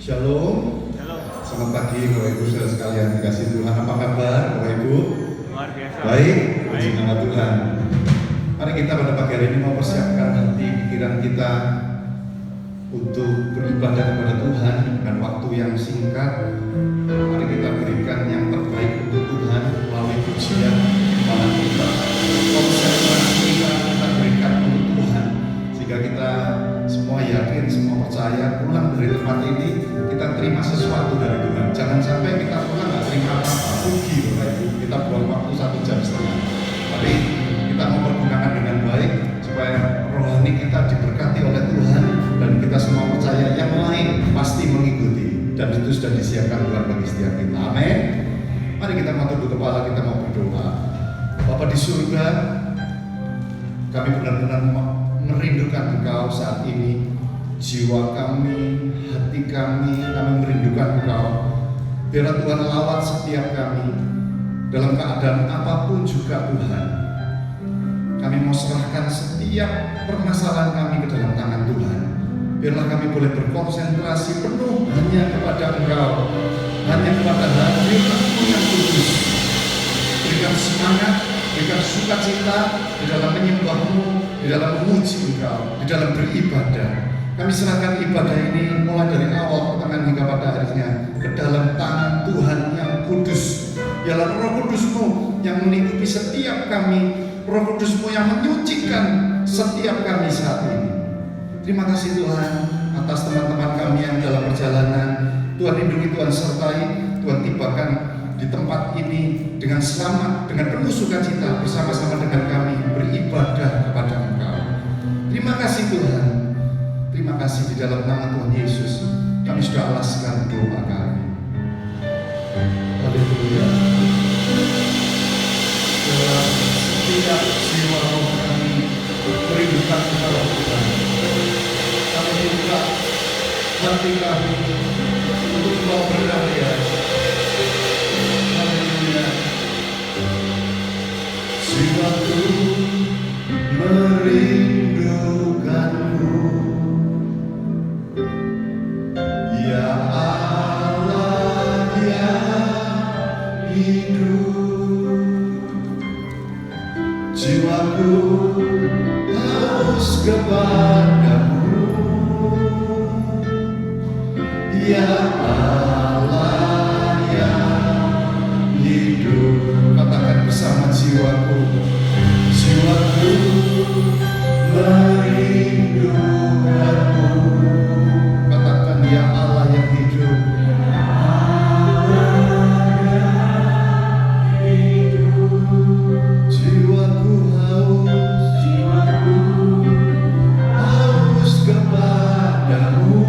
Shalom. Shalom. Selamat pagi Bapak Ibu saudara sekalian dikasih Tuhan. Apa kabar Bapak Ibu? Luar biasa. Baik, puji nama Tuhan. Mari kita pada pagi hari ini mau persiapkan hati pikiran kita untuk beribadah kepada Tuhan dengan waktu yang singkat. Mari kita berikan yang terbaik untuk Tuhan melalui pujian ibadah kita. Konsentrasi kita berikan untuk Tuhan sehingga kita semua yakin, semua percaya pulang dari tempat ini kita terima sesuatu dari Tuhan. Jangan sampai kita pulang nggak terima apa-apa, rugi Bapak Ibu. Kita buang waktu 1,5 jam. Tapi kita mempergunakan dengan baik supaya rohani kita diberkati oleh Tuhan dan kita semua percaya yang lain pasti mengikuti dan itu sudah disiapkan Tuhan bagi setiap kita. Amin. Mari kita mau tunduk kepala, kita mau berdoa. Bapa di surga, kami benar-benar merindukan Engkau saat ini. Jiwa kami, hati kami merindukan Engkau. Biarlah Tuhan lawat setiap kami dalam keadaan apapun juga Tuhan. Kami mau serahkan setiap permasalahan kami ke dalam tangan Tuhan. Biarlah kami boleh berkonsentrasi penuh hanya kepada Engkau, hanya kepada hadirat-Mu yang kudus. Berikan semangat, berikan sukacita di dalam menyembah-Mu, di dalam memuji Engkau, di dalam beribadah. Kami serahkan ibadah ini mulai dari awal pertengahan hingga pada akhirnya ke dalam tangan Tuhan yang kudus. Biarlah Roh Kudus-Mu yang melingkupi setiap kami, Roh Kudus-Mu yang menyucikan setiap kami saat ini. Terima kasih Tuhan atas teman-teman kami yang dalam perjalanan. Tuhan lindungi, Tuhan sertai, Tuhan tibakan di tempat ini dengan selamat, dengan penuh sukacita bersama-sama dengan kami beribadah kepada Engkau. Terima kasih Tuhan. Terima kasih di dalam nama Tuhan Yesus. Kami sudah alaskan doa kami. Haleluya. Dalam setiap jiwa roh kami merindukan kepada Tuhan. Kami buka hati kami untuk mau berkarya. Haleluya. Jiwaku merindukan-Mu, ya Allah yang hidup. Jiwaku haus kepada-Mu, ya Allah yang hidup. Katakan bersama jiwaku, jiwaku merindukan-Mu. Katakan ya Allah yang hidup. Jiwaku haus kepadamu,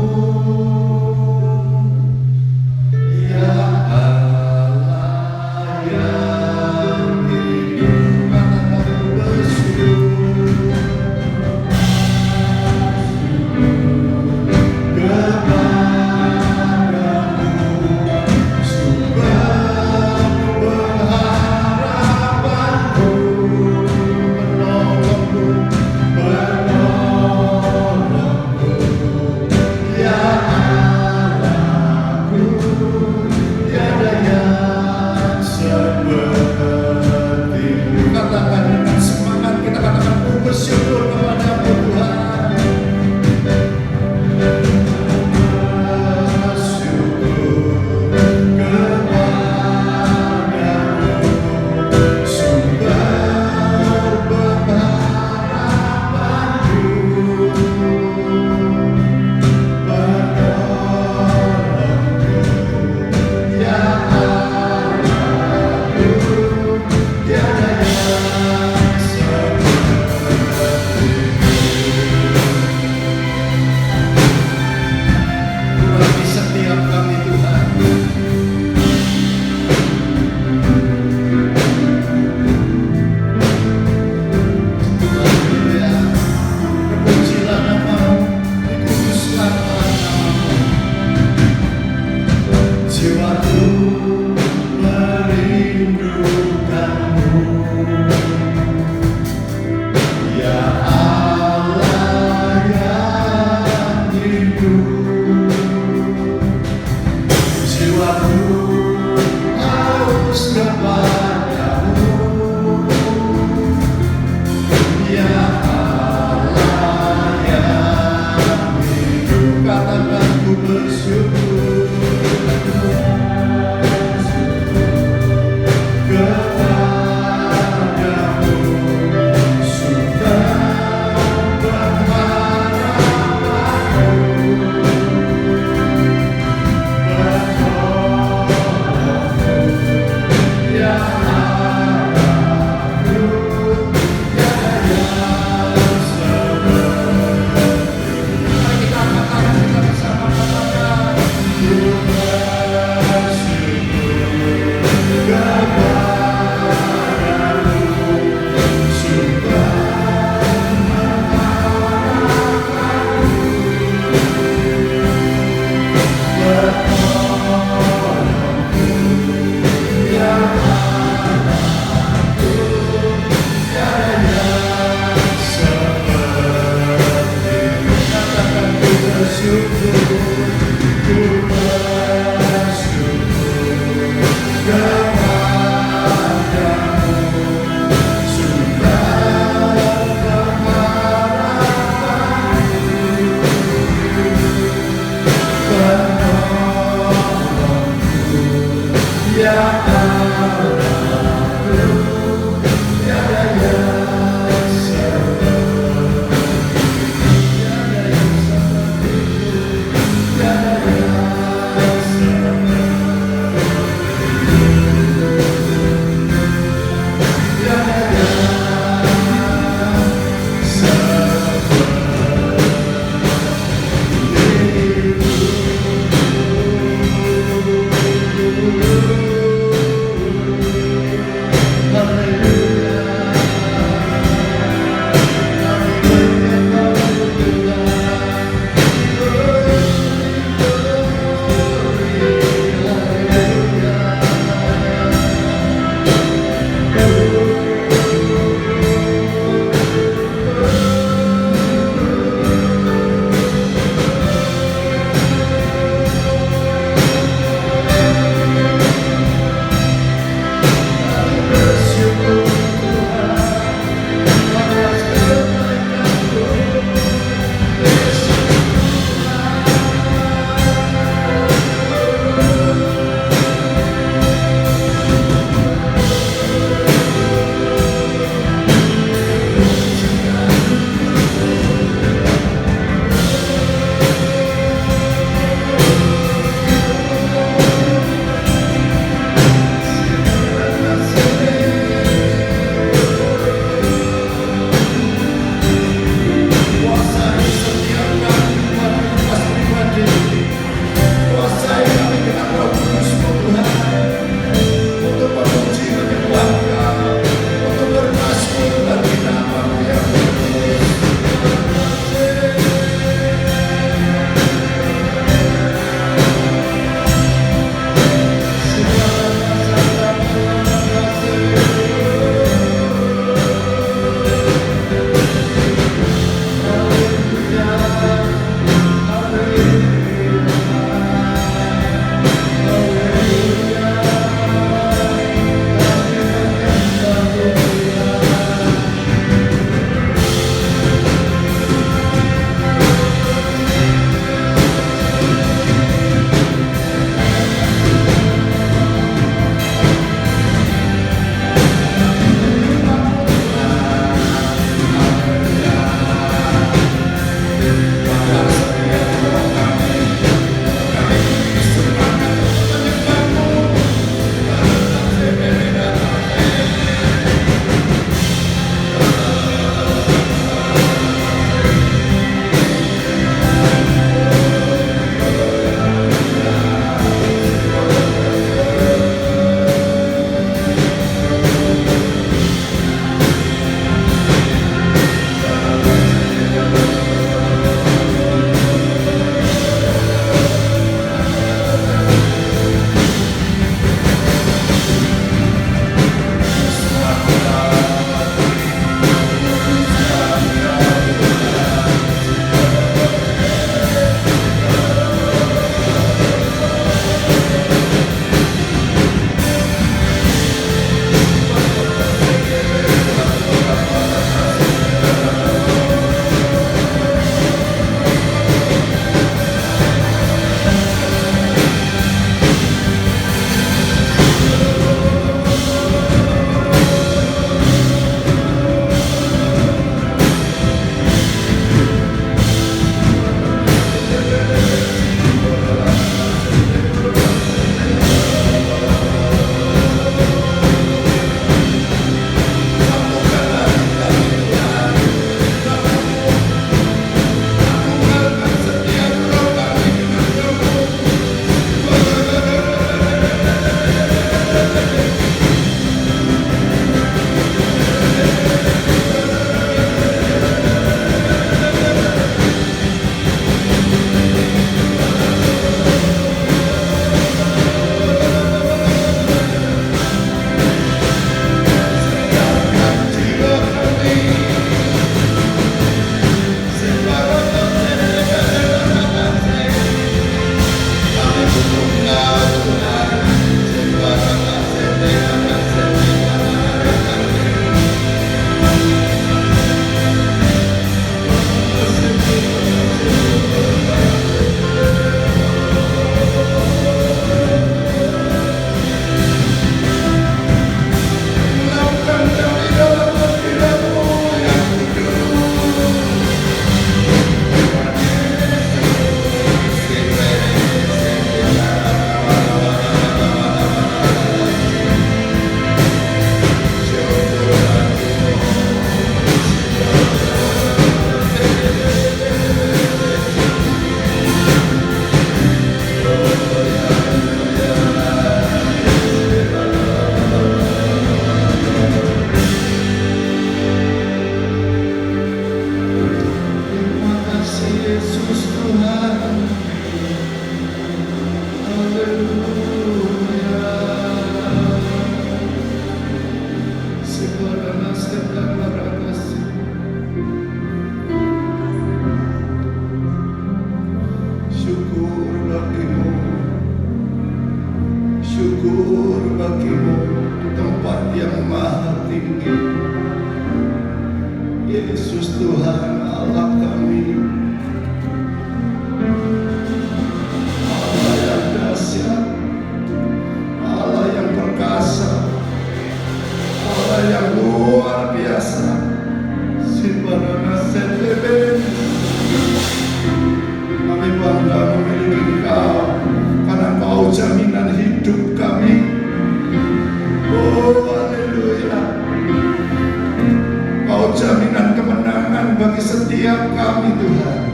setiap kami Tuhan.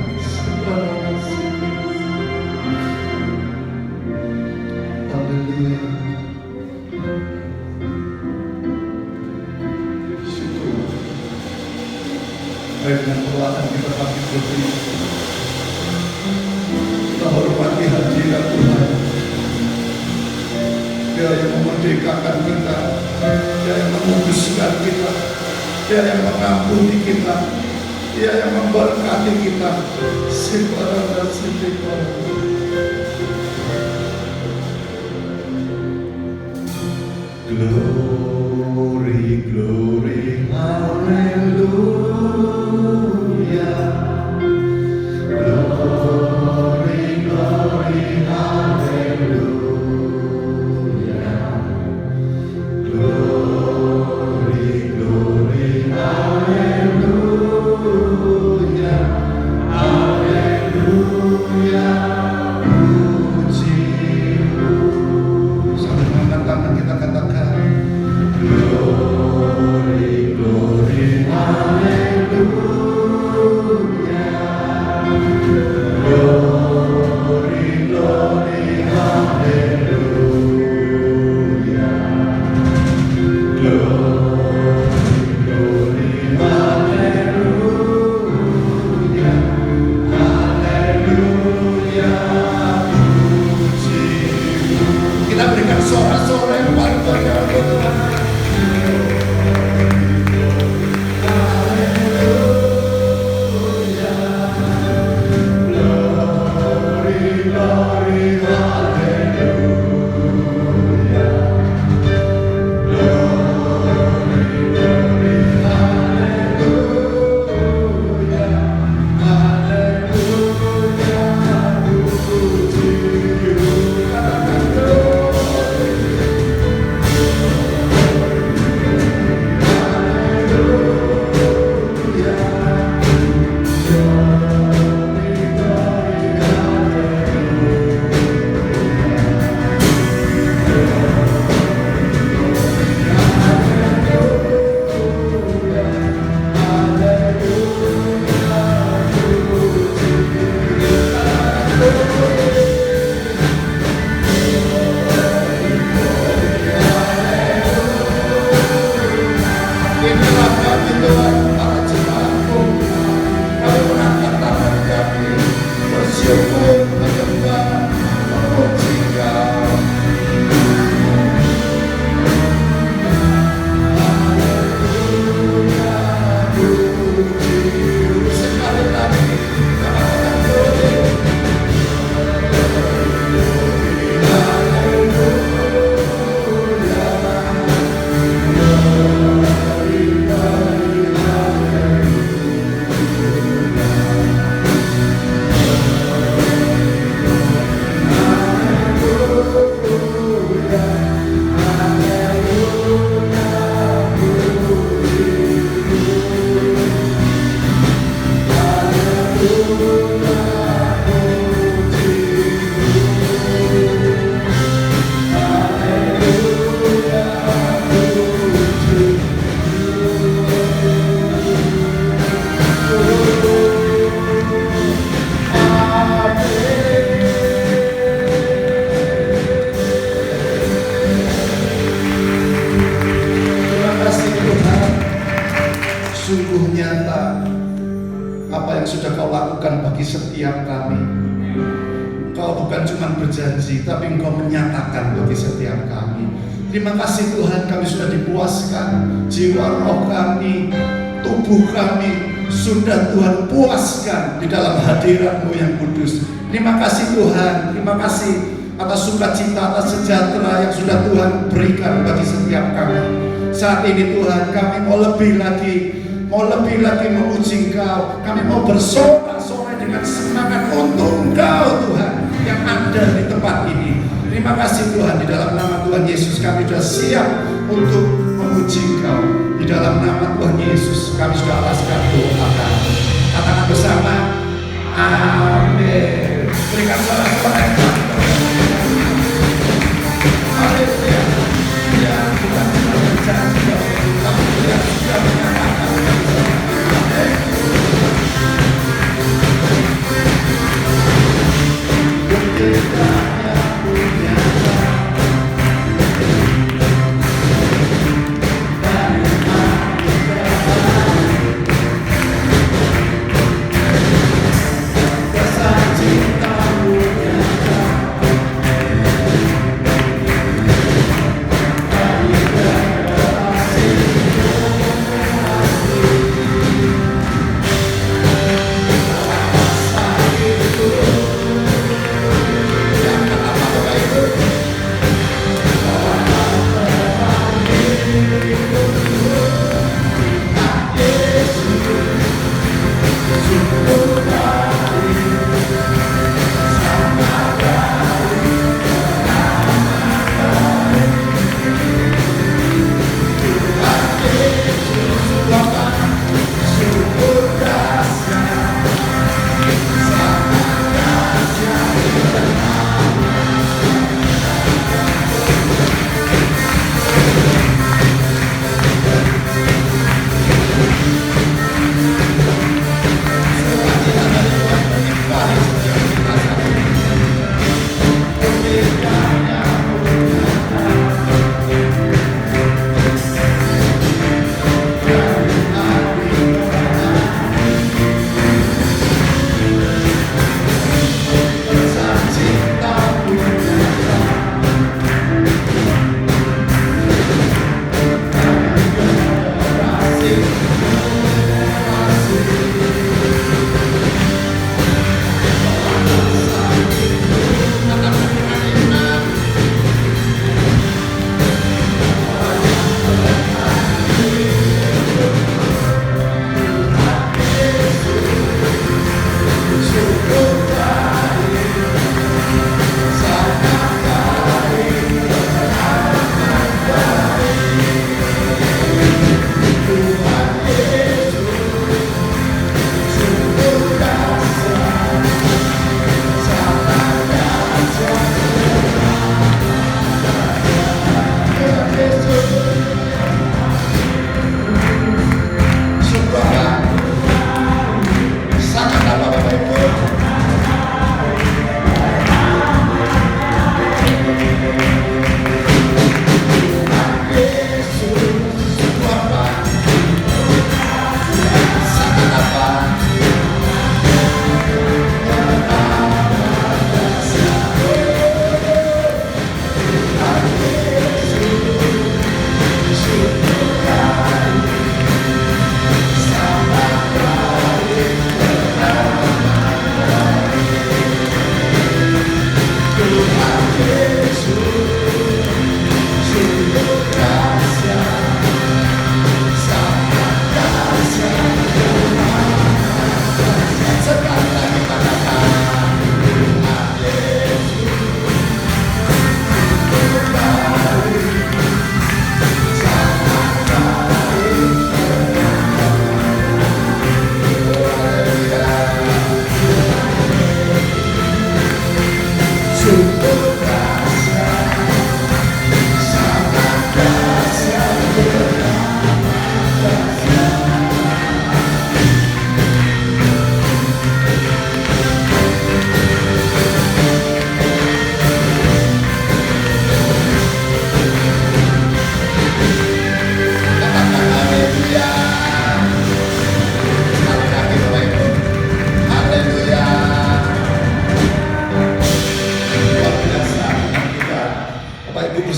Haleluya. Syukur. Baik, dengan perlahan kita bangkit berdiri. Kita hormati hadirat Tuhan. Dia yang memerdekakan kita, Dia yang menguduskan kita, Dia yang mengampuni kita, Dia yang memberkati kita. Simparan dan simparan. Glory, glory, hallelujah. Glory, glory, hallelujah. Glory, glory, hallelujah. Hallelujah. Puji. Sambil mengangkat tangan kita katakan glory, glory, hallelujah. Glory, glory, hallelujah. Glory, glory, hallelujah. Hallelujah. Puji. Kita berikan sorak-sorak yang paling banyak Tuhan. Sungguh nyata apa yang sudah kau lakukan bagi setiap kami. Kau bukan cuma berjanji, tapi engkau menyatakan bagi setiap kami. Terima kasih Tuhan, kami sudah dipuaskan. Jiwa roh kami, tubuh kami sudah Tuhan puaskan di dalam hadirat-Mu yang kudus. Terima kasih Tuhan, terima kasih atas sukacita, atas sejahtera yang sudah Tuhan berikan bagi setiap kami. Saat ini Tuhan, kami mau lebih lagi memuji Engkau. Kami mau bersorak-sorai dengan semangat untuk Engkau Tuhan yang ada di tempat ini. Terima kasih Tuhan, di dalam nama Tuhan Yesus kami sudah siap untuk memuji Engkau. Di dalam nama Tuhan Yesus kami sudah alaskan doa. Katakan bersama, amin. Berikan sorak-sorai. Haleluya. Ya, bukan cuma berjanji, tapi dia sudah menyatakan.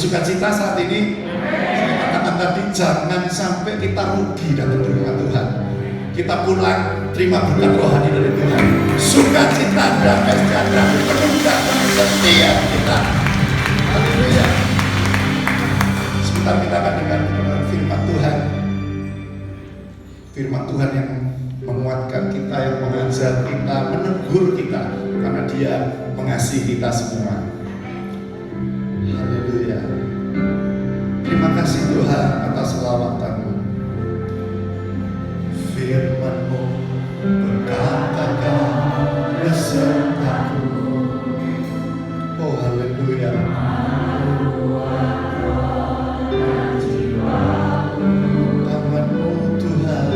bersukacita saat ini. Saya katakan tadi, jangan sampai kita rugi dalam rumah Tuhan. Kita pulang terima berkat rohani dari Tuhan. Sukacita, damai sejahtera menunjukkan setiap kita. Haleluya. Sebentar kita akan dengar firman Tuhan. Firman Tuhan yang menguatkan kita, yang mengajar kita, menegur kita, karena Dia mengasihi kita semua. Haleluya. Terima kasih Tuhan atas selawatan-Mu. Firman-Mu berkatakan besertaku. Oh haleluya. Tangan-Mu Tuhan.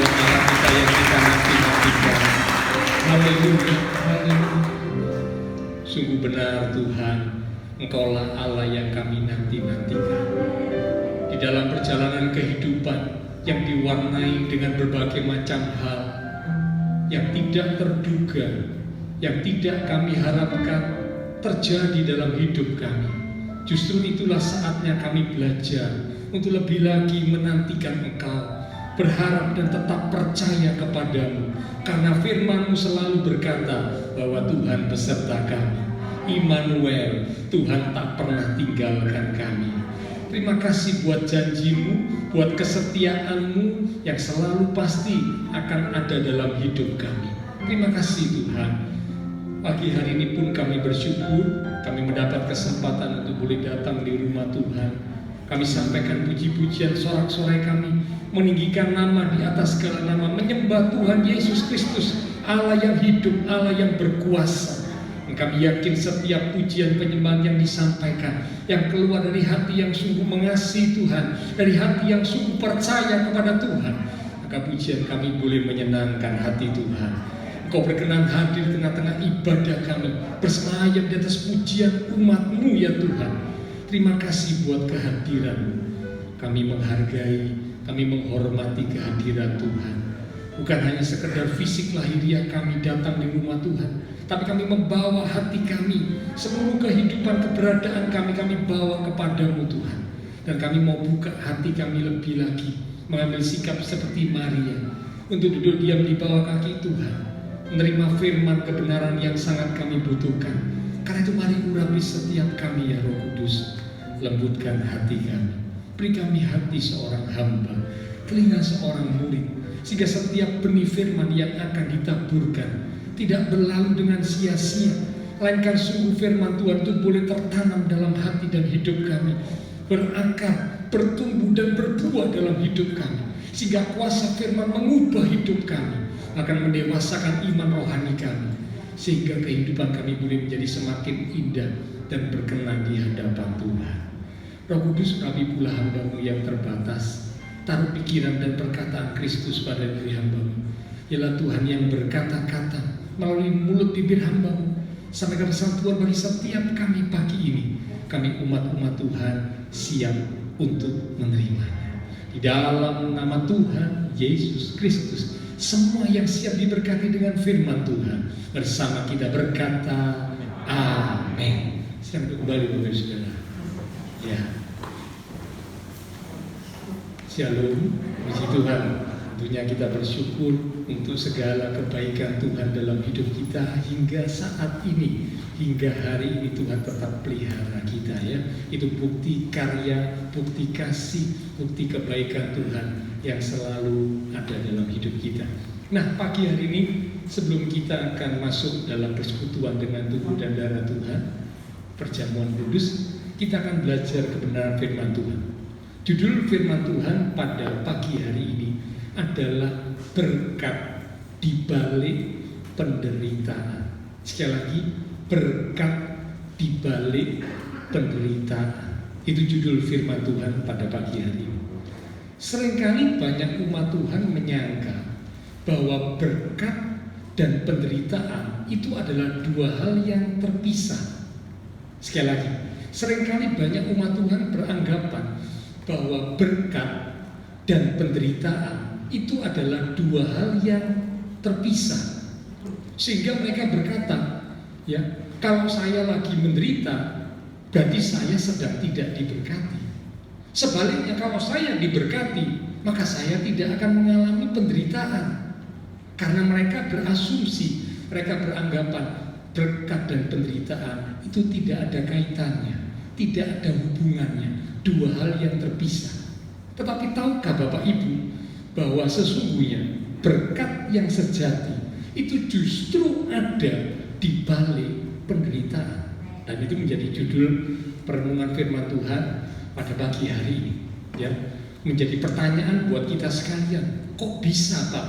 buat malam kita yang kita nanti-nantikan. Haleluya, haleluya. Sungguh benar Tuhan, Engkaulah Allah yang kami nanti-nantikan. Di dalam perjalanan kehidupan yang diwarnai dengan berbagai macam hal yang tidak terduga, yang tidak kami harapkan terjadi dalam hidup kami. Justru itulah saatnya kami belajar untuk lebih lagi menantikan Engkau, berharap dan tetap percaya kepadamu, karena firman-Mu selalu berkata bahwa Tuhan beserta kami. Immanuel, Tuhan tak pernah tinggalkan kami. Terima kasih buat janji-Mu, buat kesetiaan-Mu yang selalu pasti akan ada dalam hidup kami. Terima kasih Tuhan. Pagi hari ini pun kami bersyukur, kami mendapat kesempatan untuk boleh datang di rumah Tuhan. Kami sampaikan puji-pujian, sorak-sorai kami, meninggikan nama di atas segala nama, menyembah Tuhan Yesus Kristus, Allah yang hidup, Allah yang berkuasa. Dan kami yakin setiap pujian penyembahan yang disampaikan, yang keluar dari hati yang sungguh mengasihi Tuhan, dari hati yang sungguh percaya kepada Tuhan, maka pujian kami boleh menyenangkan hati Tuhan. Engkau berkenan hadir di tengah-tengah ibadah kami, bersemayam di atas pujian umat-Mu ya Tuhan. Terima kasih buat kehadiran-Mu. Kami menghargai, kami menghormati kehadiran Tuhan. Bukan hanya sekedar fisik lahiriah kami datang di rumah Tuhan, tapi kami membawa hati kami, seluruh kehidupan keberadaan kami bawa kepadamu Tuhan. Dan kami mau buka hati kami lebih lagi, mengambil sikap seperti Maria, untuk duduk diam di bawah kaki Tuhan, menerima firman kebenaran yang sangat kami butuhkan. Karena itu mari urapi setiap kami ya Roh Kudus. Lembutkan hati kami, beri kami hati seorang hamba, telinga seorang murid, sehingga setiap benih firman yang akan ditaburkan tidak berlalu dengan sia-sia, melainkan sungguh firman Tuhan itu boleh tertanam dalam hati dan hidup kami, berakar, bertumbuh dan berbuah dalam hidup kami, sehingga kuasa firman mengubah hidup kami, akan mendewasakan iman rohani kami, sehingga kehidupan kami boleh menjadi semakin indah dan berkenan di hadapan Tuhan. Roh Kudus, kami pula hamba-Mu yang terbatas, taruh pikiran dan perkataan Kristus pada diri hamba-Mu. Ialah Tuhan yang berkata-kata melalui mulut bibir hamba-Mu, sampai kesatuan bagi setiap kami pagi ini. Kami umat-umat Tuhan siap untuk menerimanya. Di dalam nama Tuhan Yesus Kristus, semua yang siap diberkati dengan firman Tuhan bersama kita berkata amin. Silakan kembali Bapak Saudara. Ya. Shalom, puji Tuhan. Tentunya kita bersyukur untuk segala kebaikan Tuhan dalam hidup kita hingga saat ini, hingga hari ini Tuhan tetap pelihara kita ya. Itu bukti karya, bukti kasih, bukti kebaikan Tuhan yang selalu ada dalam hidup kita. Nah, pagi hari ini sebelum kita akan masuk dalam persekutuan dengan tubuh dan darah Tuhan, perjamuan kudus, kita akan belajar kebenaran firman Tuhan. Judul firman Tuhan pada pagi hari ini adalah berkat di balik penderitaan. Sekali lagi, berkat di balik penderitaan. Itu judul firman Tuhan pada pagi hari ini. Seringkali banyak umat Tuhan menyangka bahwa berkat dan penderitaan itu adalah dua hal yang terpisah. Sekali lagi, seringkali banyak umat Tuhan beranggapan bahwa berkat dan penderitaan itu adalah dua hal yang terpisah. Sehingga mereka berkata, ya, kalau saya lagi menderita, berarti saya sedang tidak diberkati. Sebaliknya, kalau saya diberkati, maka saya tidak akan mengalami penderitaan. Karena mereka berasumsi, mereka beranggapan berkat dan penderitaan itu tidak ada kaitannya, tidak ada hubungannya, dua hal yang terpisah. Tetapi tahukah Bapak Ibu bahwa sesungguhnya berkat yang sejati itu justru ada di balik penderitaan. Dan itu menjadi judul perenungan firman Tuhan pada pagi hari ini ya. Menjadi pertanyaan buat kita sekalian, kok bisa Pak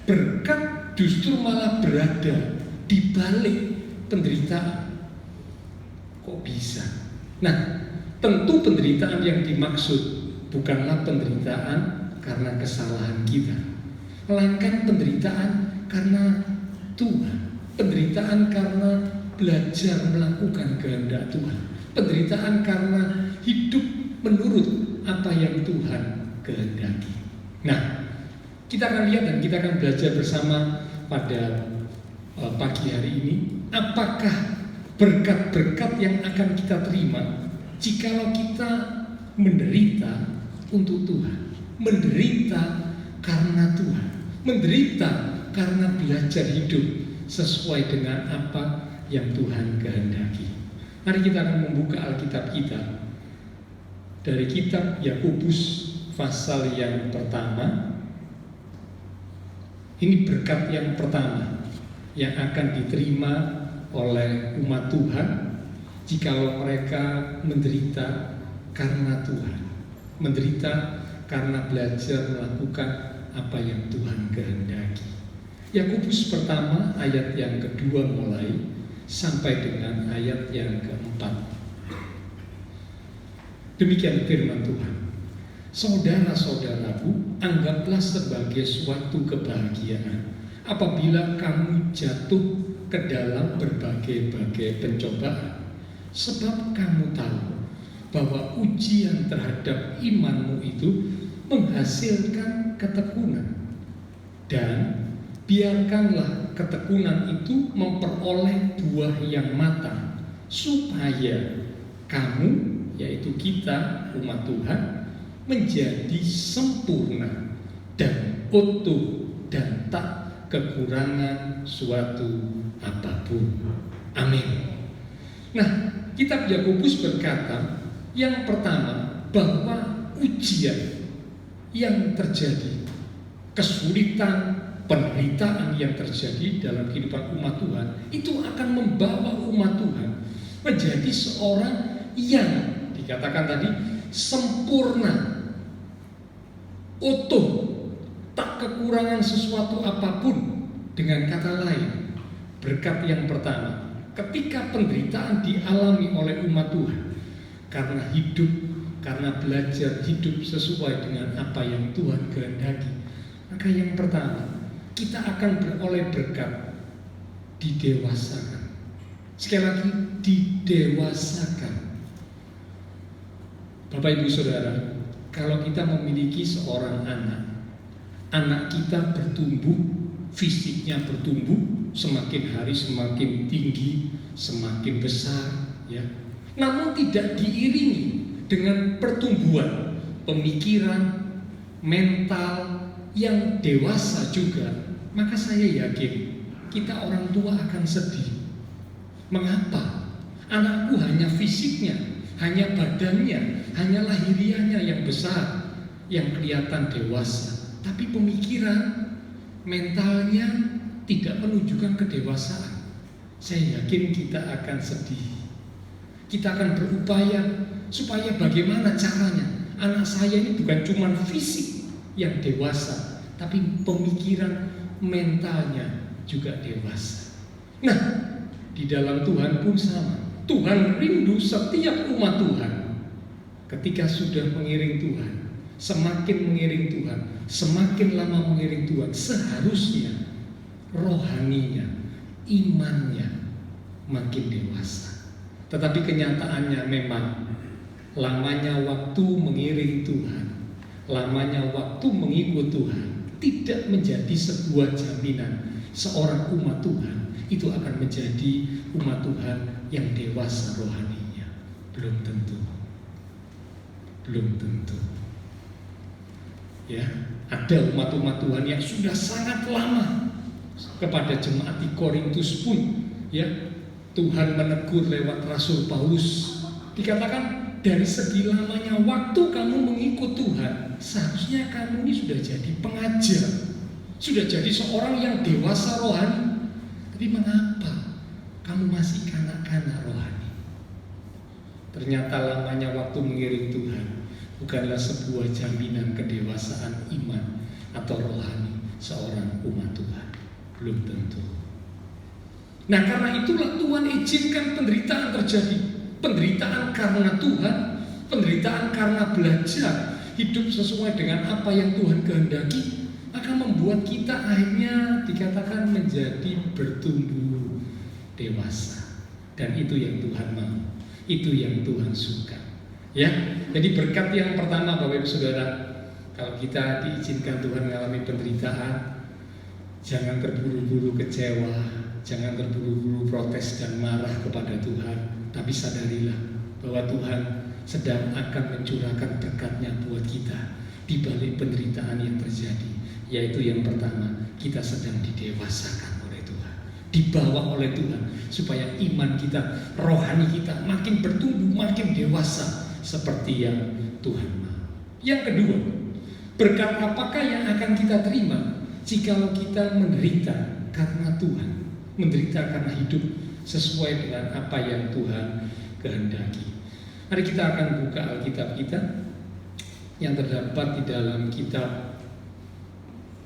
berkat justru malah berada di balik penderitaan? Kok bisa? Nah, tentu penderitaan yang dimaksud bukanlah penderitaan karena kesalahan kita, melainkan penderitaan karena Tuhan, penderitaan karena belajar melakukan kehendak Tuhan, penderitaan karena hidup menurut apa yang Tuhan kehendaki. Nah, kita akan lihat dan kita akan belajar bersama pada pagi hari ini, apakah berkat-berkat yang akan kita terima jikalau kita menderita untuk Tuhan, menderita karena Tuhan, menderita karena belajar hidup sesuai dengan apa yang Tuhan kehendaki. Mari kita akan membuka Alkitab kita dari kitab Yakobus pasal yang pertama. Ini berkat yang pertama yang akan diterima oleh umat Tuhan jikalau mereka menderita karena Tuhan, menderita karena belajar melakukan apa yang Tuhan kehendaki. Yakobus pertama ayat yang kedua mulai sampai dengan ayat yang keempat. Demikian firman Tuhan. Saudara-saudaraku, anggaplah sebagai suatu kebahagiaan apabila kamu jatuh ke dalam berbagai-bagai pencobaan, sebab kamu tahu bahwa ujian terhadap imanmu itu menghasilkan ketekunan. Dan biarkanlah ketekunan itu memperoleh buah yang matang, supaya kamu, yaitu kita umat Tuhan, menjadi sempurna dan utuh dan tak kekurangan suatu apapun. Amin. Nah, kitab Yakobus berkata, yang pertama, bahwa ujian yang terjadi, kesulitan, penderitaan yang terjadi dalam kehidupan umat Tuhan, itu akan membawa umat Tuhan menjadi seorang yang dikatakan tadi sempurna, utuh, tak kekurangan sesuatu apapun. Dengan kata lain, berkat yang pertama, ketika penderitaan dialami oleh umat Tuhan karena hidup, karena belajar hidup sesuai dengan apa yang Tuhan kehendaki, maka yang pertama, kita akan beroleh berkat didewasakan. Sekali lagi, didewasakan. Bapak Ibu Saudara, kalau kita memiliki seorang anak kita bertumbuh, fisiknya bertumbuh, semakin hari semakin tinggi, semakin besar, ya. Namun tidak diiringi dengan pertumbuhan pemikiran, mental yang dewasa juga, maka saya yakin kita orang tua akan sedih. Mengapa? Anakku hanya fisiknya, hanya badannya, hanya lahiriahnya yang besar, yang kelihatan dewasa, tapi pemikiran, mentalnya tidak menunjukkan kedewasaan. Saya yakin kita akan sedih. Kita akan berupaya supaya bagaimana caranya anak saya ini bukan cuma fisik yang dewasa, tapi pemikiran, mentalnya juga dewasa. Nah, di dalam Tuhan pun sama. Tuhan rindu setiap umat Tuhan ketika sudah mengiring Tuhan, semakin mengiring Tuhan, semakin lama mengiring Tuhan, seharusnya rohaninya, imannya makin dewasa. Tetapi kenyataannya memang lamanya waktu mengiring Tuhan, lamanya waktu mengikut Tuhan tidak menjadi sebuah jaminan seorang umat Tuhan itu akan menjadi umat Tuhan yang dewasa rohaninya. Belum tentu. Belum tentu. Ya, ada umat-umat Tuhan yang sudah sangat lama. Kepada jemaat di Korintus pun, ya, Tuhan menegur lewat Rasul Paulus. Dikatakan dari segi lamanya waktu kamu mengikut Tuhan, seharusnya kamu ini sudah jadi pengajar, sudah jadi seorang yang dewasa rohani. Tapi mengapa kamu masih kanak-kanak rohani? Ternyata lamanya waktu mengiring Tuhan bukanlah sebuah jaminan kedewasaan iman atau rohani seorang umat Tuhan. Belum tentu. Nah, karena itulah Tuhan izinkan penderitaan terjadi. Penderitaan karena Tuhan, penderitaan karena belajar hidup sesuai dengan apa yang Tuhan kehendaki, maka membuat kita akhirnya dikatakan menjadi bertumbuh dewasa. Dan itu yang Tuhan mau, itu yang Tuhan suka. Ya, jadi berkat yang pertama Bapak Ibu Saudara, kalau kita diizinkan Tuhan mengalami penderitaan, jangan terburu-buru kecewa, jangan terburu-buru protes dan marah kepada Tuhan, tapi sadarilah bahwa Tuhan sedang akan mencurahkan berkat-Nya buat kita di balik penderitaan yang terjadi. Yaitu yang pertama, kita sedang didewasakan oleh Tuhan, dibawa oleh Tuhan, supaya iman kita, rohani kita makin bertumbuh, makin dewasa seperti yang Tuhan mau. Yang kedua, berkat apakah yang akan kita terima jikalau kita menderita karena Tuhan, menderita karena hidup sesuai dengan apa yang Tuhan kehendaki. Mari kita akan buka Alkitab kita yang terdapat di dalam kitab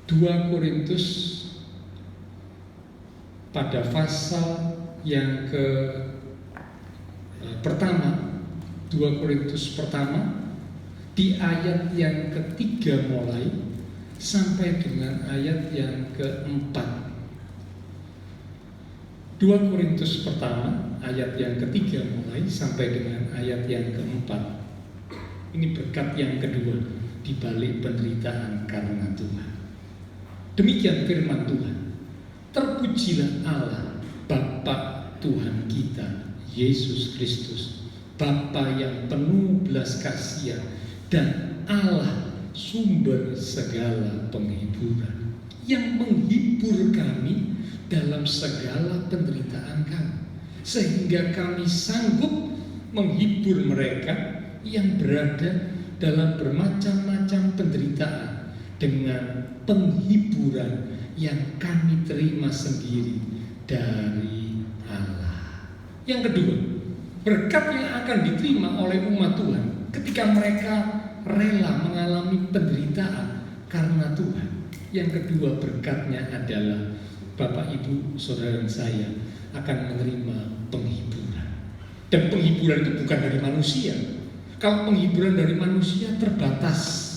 2 Korintus pada pasal yang pertama, 2 Korintus pertama, di ayat yang ketiga mulai sampai dengan ayat yang keempat. 2 Korintus pertama, ayat yang ketiga mulai sampai dengan ayat yang keempat. Ini berkat yang kedua di balik penderitaan karena Tuhan. Demikian firman Tuhan. Terpujilah Allah, Bapa Tuhan kita, Yesus Kristus, Bapa yang penuh belas kasihan dan Allah sumber segala penghiburan, yang menghibur kami dalam segala penderitaan kami, sehingga kami sanggup menghibur mereka yang berada dalam bermacam-macam penderitaan dengan penghiburan yang kami terima sendiri dari Allah. Yang kedua, berkat yang akan diterima oleh umat Tuhan ketika mereka rela mengalami penderitaan karena Tuhan. Yang kedua, berkatnya adalah Bapak, Ibu, Saudara dan saya akan menerima penghiburan. Dan penghiburan itu bukan dari manusia. Kalau penghiburan dari manusia terbatas.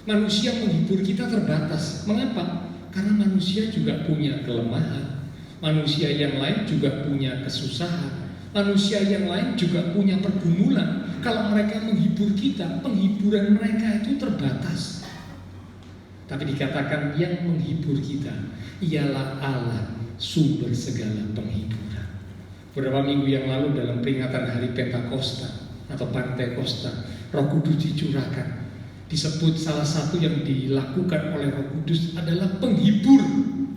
Manusia menghibur kita terbatas. Mengapa? Karena manusia juga punya kelemahan. Manusia yang lain juga punya kesusahan. Manusia yang lain juga punya pergumulan. Kalau mereka menghibur kita, penghiburan mereka itu terbatas. Tapi dikatakan yang menghibur kita ialah Allah, sumber segala penghiburan. Beberapa minggu yang lalu dalam peringatan hari Pentakosta atau Pantekosta, Roh Kudus dicurahkan. Disebut salah satu yang dilakukan oleh Roh Kudus adalah penghibur.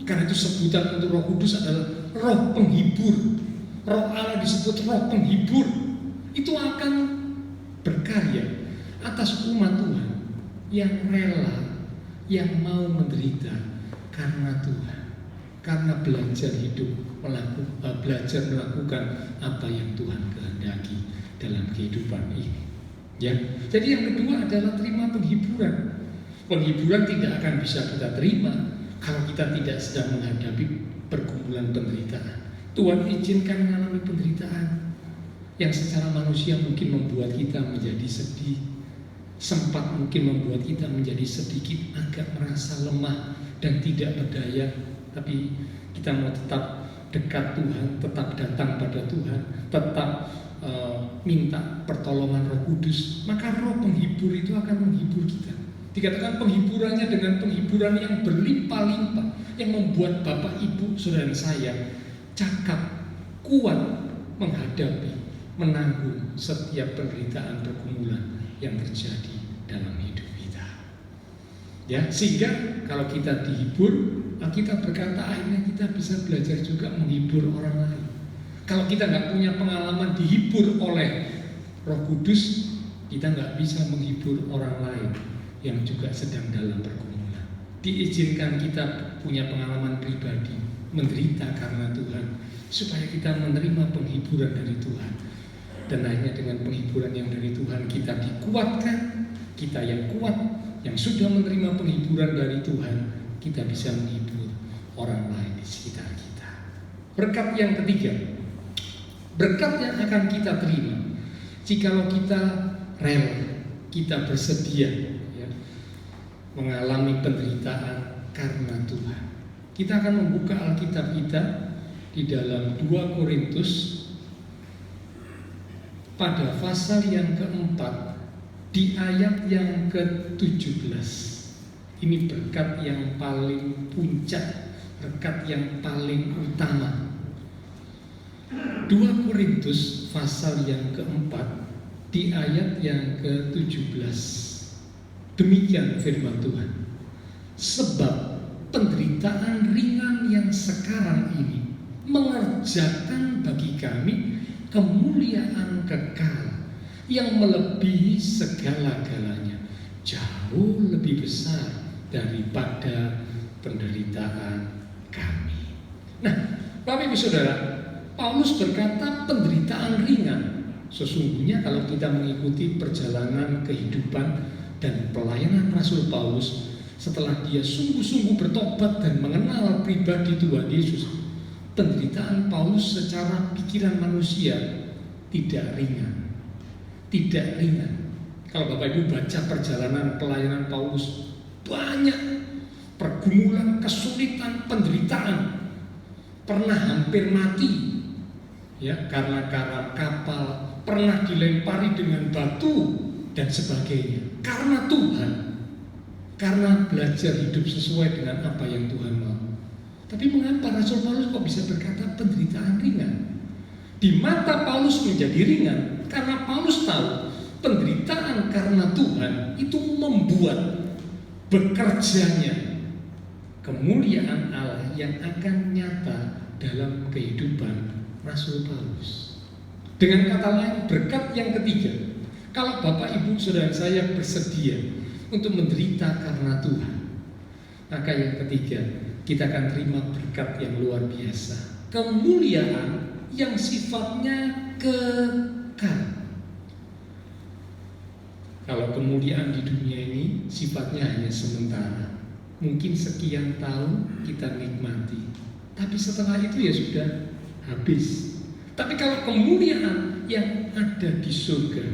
Karena itu sebutan untuk Roh Kudus adalah Roh penghibur. Roh Allah disebut Roh penghibur. Itu akan berkarya atas umat Tuhan yang rela, yang mau menderita karena Tuhan, karena belajar hidup, belajar melakukan apa yang Tuhan kehendaki dalam kehidupan ini. Ya, jadi yang kedua adalah terima penghiburan. Penghiburan tidak akan bisa kita terima kalau kita tidak sedang menghadapi pergumulan penderitaan. Tuhan izinkan mengalami penderitaan yang secara manusia mungkin membuat kita menjadi sedih, sempat mungkin membuat kita menjadi sedikit agak merasa lemah dan tidak berdaya. Tapi kita mau tetap dekat Tuhan, tetap datang pada Tuhan, tetap minta pertolongan Roh Kudus, maka Roh penghibur itu akan menghibur kita. Dikatakan penghiburannya dengan penghiburan yang berlimpah-limpah, yang membuat Bapak, Ibu, Saudara saya cakap, kuat menghadapi, menanggung setiap penderitaan pergumulan yang terjadi dalam hidup kita. Ya, sehingga kalau kita dihibur, kita berkata akhirnya kita bisa belajar juga menghibur orang lain. Kalau kita nggak punya pengalaman dihibur oleh Roh Kudus, kita nggak bisa menghibur orang lain yang juga sedang dalam pergumulan. Diizinkan kita punya pengalaman pribadi, menderita karena Tuhan, supaya kita menerima penghiburan dari Tuhan. Dan akhirnya dengan penghiburan yang dari Tuhan kita dikuatkan. Kita yang kuat, yang sudah menerima penghiburan dari Tuhan, kita bisa menghibur orang lain di sekitar kita. Berkat yang ketiga, berkat yang akan kita terima jikalau kita rela, kita bersedia, ya. mengalami penderitaan karena Tuhan. Kita akan membuka Alkitab kita di dalam 2 Korintus pada pasal yang keempat di ayat yang ke-17. Ini berkat yang paling puncak, berkat yang paling utama. 2 Korintus pasal yang keempat di ayat yang ke-17. Demikian firman Tuhan. Sebab penderitaan ringan yang sekarang ini mengerjakan bagi kami kemuliaan kekal yang melebihi segala-galanya, jauh lebih besar daripada penderitaan kami. Nah, Bapak Ibu Saudara, Paulus berkata penderitaan ringan. Sesungguhnya kalau kita mengikuti perjalanan kehidupan dan pelayanan Rasul Paulus, setelah dia sungguh-sungguh bertobat dan mengenal pribadi Tuhan Yesus, penderitaan Paulus secara pikiran manusia tidak ringan. Tidak ringan. Kalau Bapak Ibu baca perjalanan pelayanan Paulus, banyak pergumulan, kesulitan, penderitaan. Pernah hampir mati ya karena karam kapal, pernah dilempari dengan batu dan sebagainya. Karena Tuhan, karena belajar hidup sesuai dengan apa yang Tuhan mau. Tapi mengapa Rasul Paulus kok bisa berkata penderitaan ringan? Di mata Paulus menjadi ringan karena Paulus tahu penderitaan karena Tuhan itu membuat bekerjanya kemuliaan Allah yang akan nyata dalam kehidupan Rasul Paulus. Dengan kata lain, berkat yang ketiga, kalau Bapak Ibu Saudara saya bersedia untuk menderita karena Tuhan, maka yang ketiga, kita akan terima berkat yang luar biasa, kemuliaan yang sifatnya kekal. Kalau kemuliaan di dunia ini sifatnya hanya sementara, mungkin sekian tahun kita nikmati, tapi setelah itu ya sudah habis. Tapi kalau kemuliaan yang ada di surga,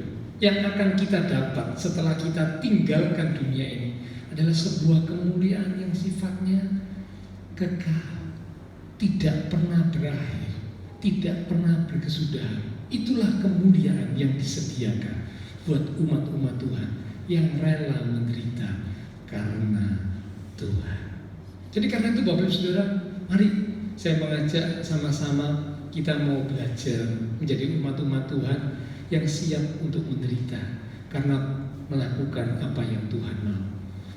yang akan kita dapat setelah kita tinggalkan dunia ini, adalah sebuah kemuliaan yang sifatnya kekal, tidak pernah berakhir, tidak pernah berkesudahan. Itulah kemuliaan yang disediakan buat umat-umat Tuhan yang rela menderita karena Tuhan. Jadi karena itu Bapak Ibu Saudara, mari saya mengajak sama-sama kita mau belajar menjadi umat-umat Tuhan yang siap untuk menderita karena melakukan apa yang Tuhan mau.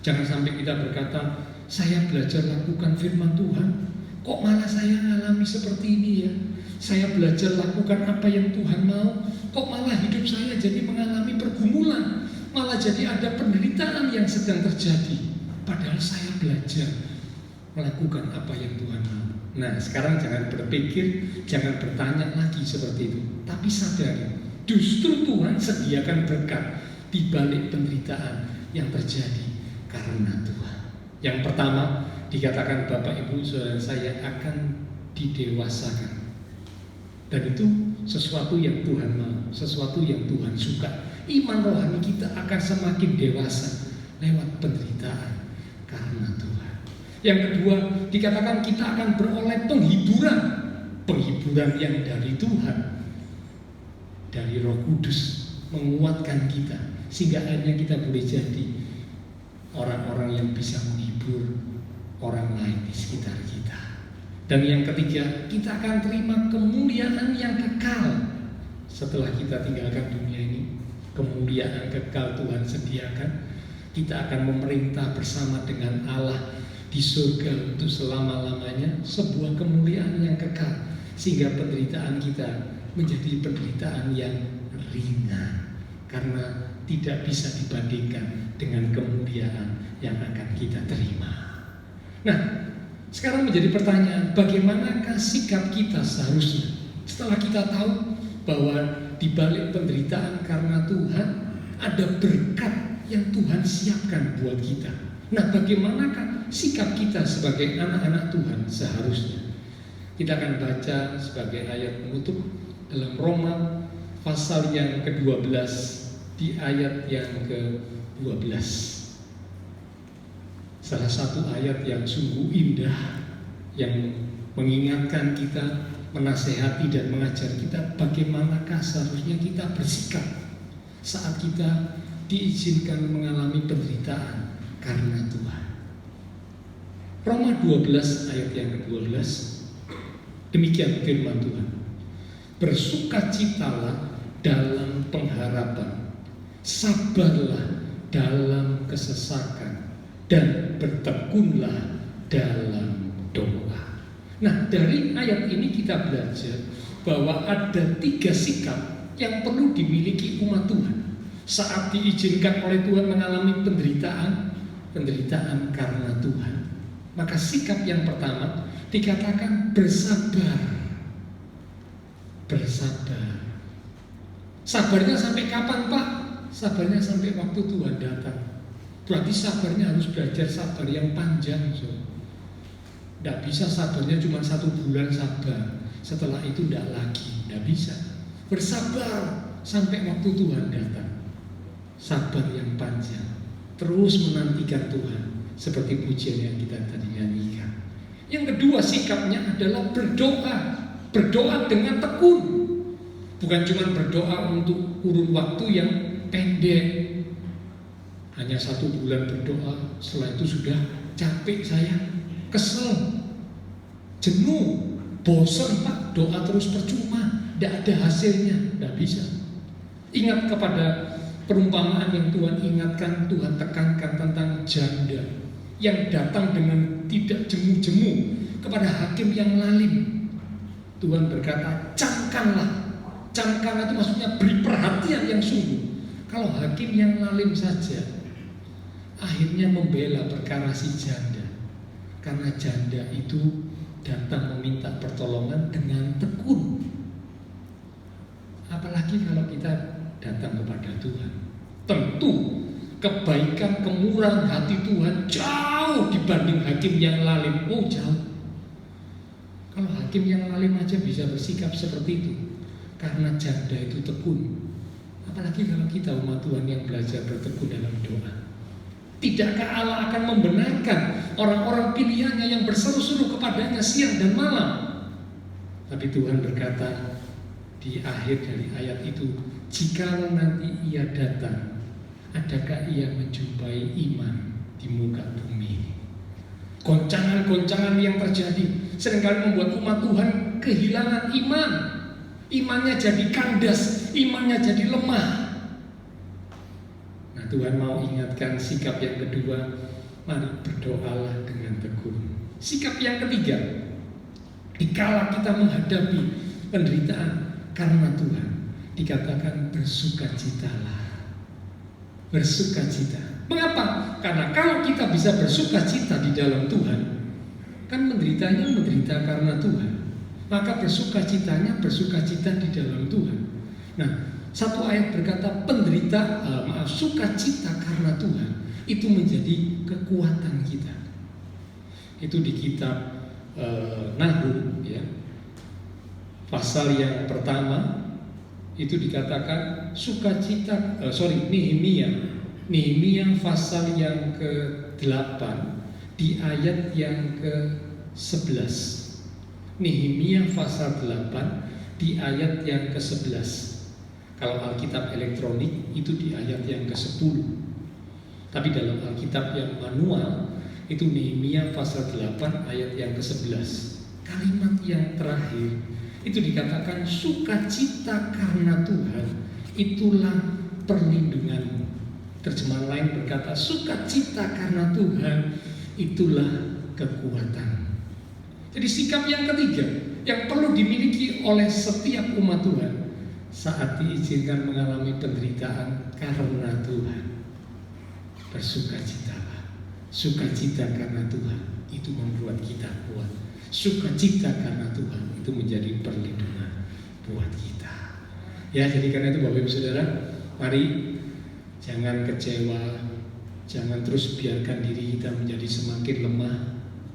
Jangan sampai kita berkata, saya belajar lakukan firman Tuhan, kok malah saya alami seperti ini ya. Saya belajar lakukan apa yang Tuhan mau, kok malah hidup saya jadi mengalami pergumulan, malah jadi ada penderitaan yang sedang terjadi. Padahal saya belajar melakukan apa yang Tuhan mau. Nah, sekarang jangan berpikir, jangan bertanya lagi seperti itu, tapi sadari, justru Tuhan sediakan berkat di balik penderitaan yang terjadi karena Tuhan. Yang pertama, dikatakan Bapak Ibu Saudara saya akan didewasakan. Dan itu sesuatu yang Tuhan mau, sesuatu yang Tuhan suka. Iman rohani kita akan semakin dewasa lewat penderitaan karena Tuhan. Yang kedua, dikatakan kita akan beroleh penghiburan. Penghiburan yang dari Tuhan, dari Roh Kudus, menguatkan kita sehingga akhirnya kita boleh jadi orang-orang yang bisa menghibur orang lain di sekitar kita. Dan yang ketiga, kita akan terima kemuliaan yang kekal setelah kita tinggalkan dunia ini. Kemuliaan kekal Tuhan sediakan. Kita akan memerintah bersama dengan Allah di surga untuk selama-lamanya, sebuah kemuliaan yang kekal sehingga penderitaan kita menjadi penderitaan yang ringan karena tidak bisa dibandingkan dengan kemuliaan yang akan kita terima. Nah, sekarang menjadi pertanyaan, bagaimanakah sikap kita seharusnya setelah kita tahu bahwa di balik penderitaan karena Tuhan ada berkat yang Tuhan siapkan buat kita. Nah, bagaimanakah sikap kita sebagai anak-anak Tuhan seharusnya? Kita akan baca sebagai ayat penutup dalam Roma pasal yang ke-12 di ayat yang ke-12. salah satu ayat yang sungguh indah, yang mengingatkan kita, menasehati dan mengajar kita bagaimanakah seharusnya kita bersikap saat kita diizinkan mengalami penderitaan karena Tuhan. Roma 12 ayat yang ke-12, demikian firman Tuhan. Bersukacitalah dalam pengharapan, sabarlah dalam kesesakan, dan bertekunlah dalam doa. Nah, dari ayat ini kita belajar bahwa ada 3 sikap yang perlu dimiliki umat Tuhan saat diizinkan oleh Tuhan mengalami penderitaan karena Tuhan. Maka sikap yang pertama dikatakan bersabar. Bersabar. Sabarnya sampai kapan, Pak? Sabarnya sampai waktu Tuhan datang. Berarti sabarnya harus belajar sabar yang panjang. Tidak bisa sabarnya cuma 1 bulan sabar, setelah itu tidak lagi. Tidak bisa. Bersabar sampai waktu Tuhan datang. Sabar yang panjang, terus menantikan Tuhan, seperti pujian yang kita tadi nyanyikan. Yang kedua sikapnya adalah berdoa. Berdoa dengan tekun. Bukan cuma berdoa untuk kurun waktu yang pendek, hanya 1 bulan berdoa, setelah itu sudah capek saya, kesel, jenuh, bosan, Pak, doa terus percuma, tidak ada hasilnya, tidak bisa. Ingat kepada perumpamaan yang Tuhan ingatkan, Tuhan tekankan tentang janda yang datang dengan tidak jemu-jemu kepada hakim yang lalim. Tuhan berkata, camkanlah. Camkanlah itu maksudnya beri perhatian yang sungguh. Kalau hakim yang lalim saja akhirnya membela perkara si janda, karena janda itu datang meminta pertolongan dengan tekun. Apalagi kalau kita datang kepada Tuhan, tentu kebaikan, kemurahan hati Tuhan jauh dibanding hakim yang lalim. Oh, jauh. Kalau hakim yang lalim aja bisa bersikap seperti itu karena janda itu tekun, apalagi kalau kita umat Tuhan yang belajar bertekun dalam doa. Tidakkah Allah akan membenarkan orang-orang pilihannya yang berseru-seru kepadanya siang dan malam? Tapi Tuhan berkata di akhir dari ayat itu, jikalau nanti ia datang, adakah ia menjumpai iman di muka bumi? Goncangan-goncangan yang terjadi seringkali membuat umat Tuhan kehilangan iman. Imannya jadi kandas, imannya jadi lemah. Nah, Tuhan mau ingatkan sikap yang kedua, mari berdoalah dengan tekun. Sikap yang ketiga, dikala kita menghadapi penderitaan karena Tuhan, dikatakan bersukacitalah. Bersukacita. Mengapa? Karena kalau kita bisa bersukacita di dalam Tuhan, kan menderitanya menderita karena Tuhan, maka bersukacitanya bersukacita di dalam Tuhan. Nah, satu ayat berkata sukacita karena Tuhan itu menjadi kekuatan kita. Itu di kitab Nahum, ya, pasal yang pertama itu dikatakan sukacita. Nehemia pasal yang ke-8 di ayat yang ke-11. Nehemia pasal 8 di ayat yang ke-11. Kalau Alkitab elektronik itu di ayat yang ke-10. Tapi dalam Alkitab yang manual itu Nehemia pasal 8 ayat yang ke-11. Kalimat yang terakhir itu dikatakan sukacita karena Tuhan itulah perlindungan. Terjemahan lain berkata sukacita karena Tuhan itulah kekuatan. Jadi sikap yang ketiga yang perlu dimiliki oleh setiap umat Tuhan saat diizinkan mengalami penderitaan karena Tuhan, bersukacitalah. Sukacita karena Tuhan itu membuat kita kuat. Sukacita karena Tuhan itu menjadi perlindungan buat kita. Ya, jadi karena itu Bapak Ibu Saudara, mari jangan kecewa, jangan terus biarkan diri kita menjadi semakin lemah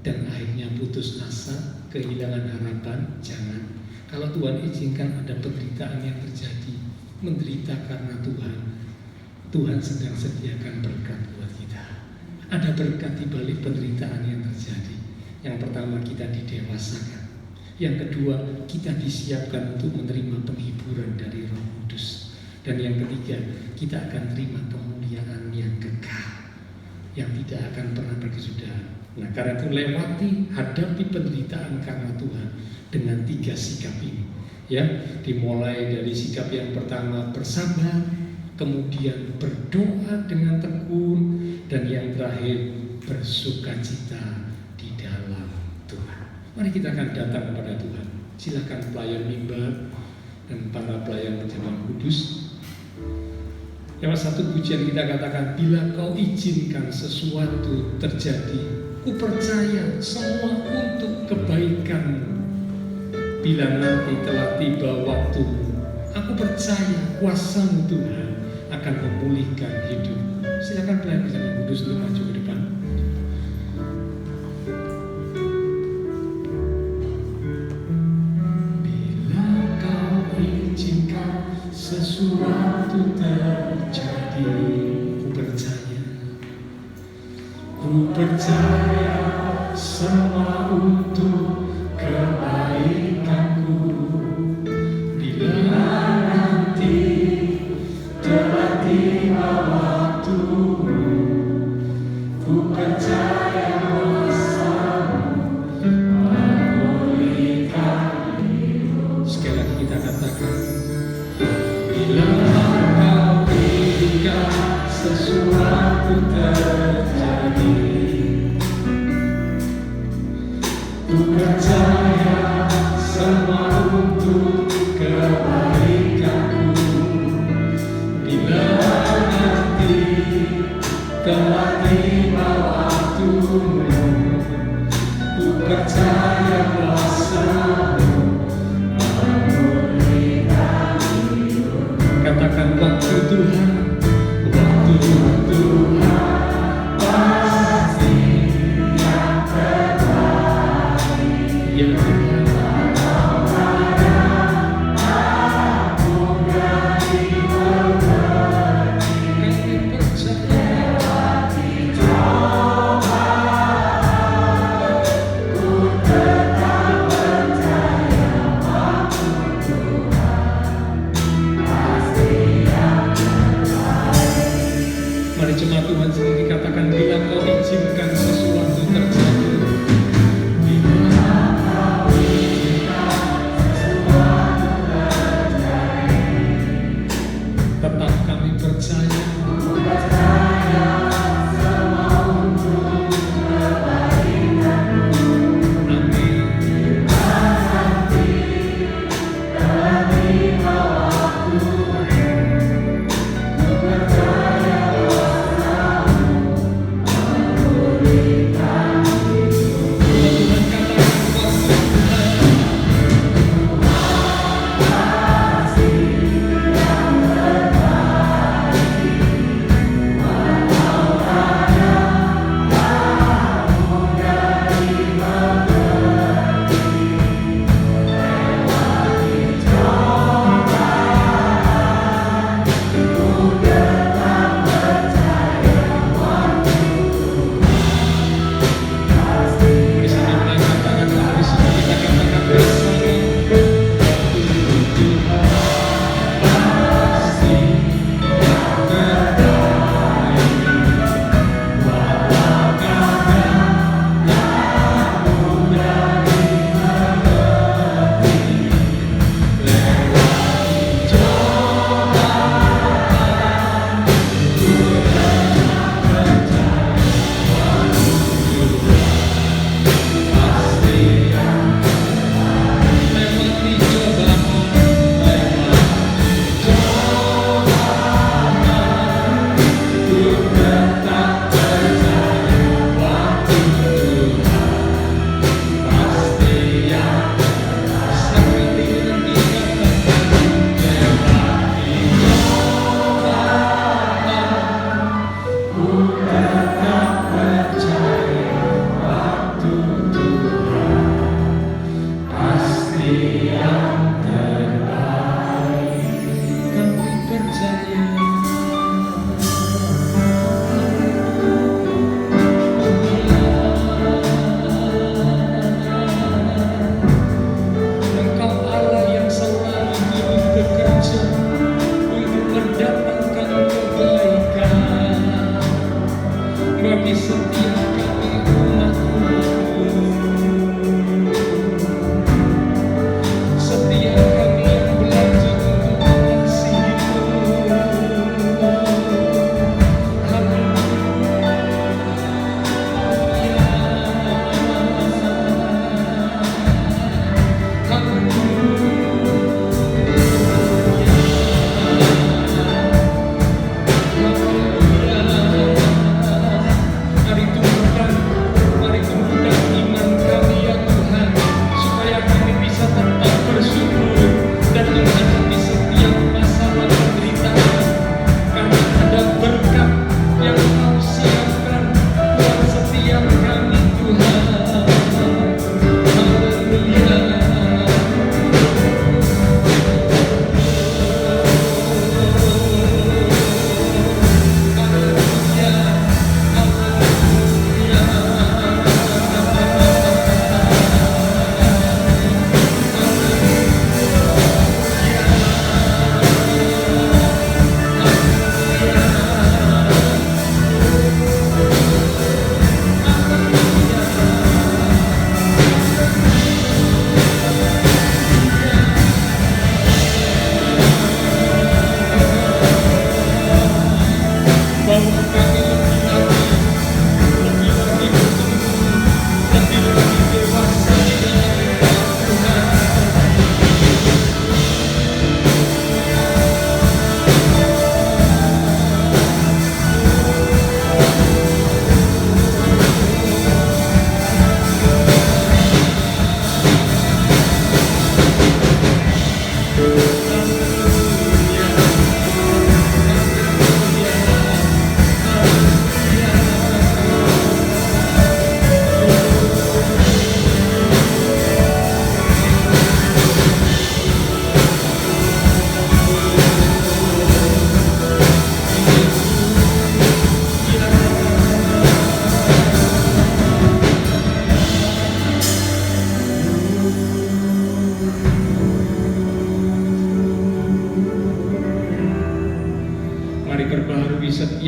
dan akhirnya putus asa, kehilangan harapan. Jangan. Kalau Tuhan izinkan ada penderitaan yang terjadi, menderita karena Tuhan, Tuhan sedang sediakan berkat buat kita. Ada berkat di balik penderitaan yang terjadi. Yang pertama, kita didewasakan. Yang kedua, kita disiapkan untuk menerima penghiburan dari Roh Kudus. Dan yang ketiga, kita akan terima kemuliaan yang kekal, yang tidak akan pernah berkesudahan. Nah, karena itu lewati, hadapi penderitaan karena Tuhan dengan 3 sikap ini. Ya, dimulai dari sikap yang pertama, bersabar, kemudian berdoa dengan tekun, dan yang terakhir, bersukacita di dalam Tuhan. Mari kita akan datang kepada Tuhan. Silakan pelayan mimbar dan para pelayan perjamuan kudus. Yang satu pujian kita katakan, bila kau izinkan sesuatu terjadi, ku percaya semua untuk kebaikan. Bila nanti telah tiba waktumu, aku percaya kuasa-Mu Tuhan akan memulihkan hidup. Silakan pelayan perjamuan kudus untuk maju ke depan. Bila kau izinkan sesuatu terjadi, ku percaya semua untuk kebaikanku. Bila nanti telah tiba waktumu, ku percaya kuasa-Mu memulihkan hidup. Sekali lagi kita katakan, bila kau izinkan sesuatu terjadi, ku percaya semua untuk kebaikanku. Bila nanti telah tiba waktumu, ku percaya kuasa-Mu memulihkan hidup. Katakan, waktu Tuhan, waktu Tuhan pasti yang terbaik. Ya Tuhan, aku berani berbagi, kami percaya coba, ku tetap percaya waktu Tuhan pasti yang terbaik. Mari jemaat Tuhan sendiri katakan, bila kau izinkan sesuatu terjadi, bila kau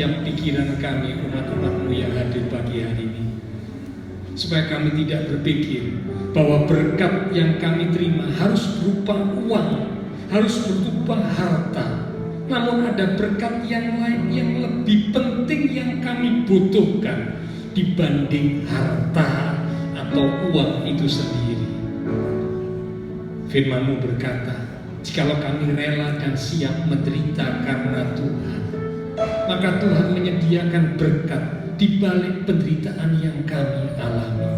setiap pikiran kami, umat-umat-Mu yang hadir pagi hari ini. Supaya kami tidak berpikir bahwa berkat yang kami terima harus berupa uang, harus berupa harta. Namun ada berkat yang lain yang lebih penting yang kami butuhkan dibanding harta atau uang itu sendiri. Firman-Mu berkata, jikalau kami rela dan siap menderita karena Tuhan, maka Tuhan menyediakan berkat di balik penderitaan yang kami alami.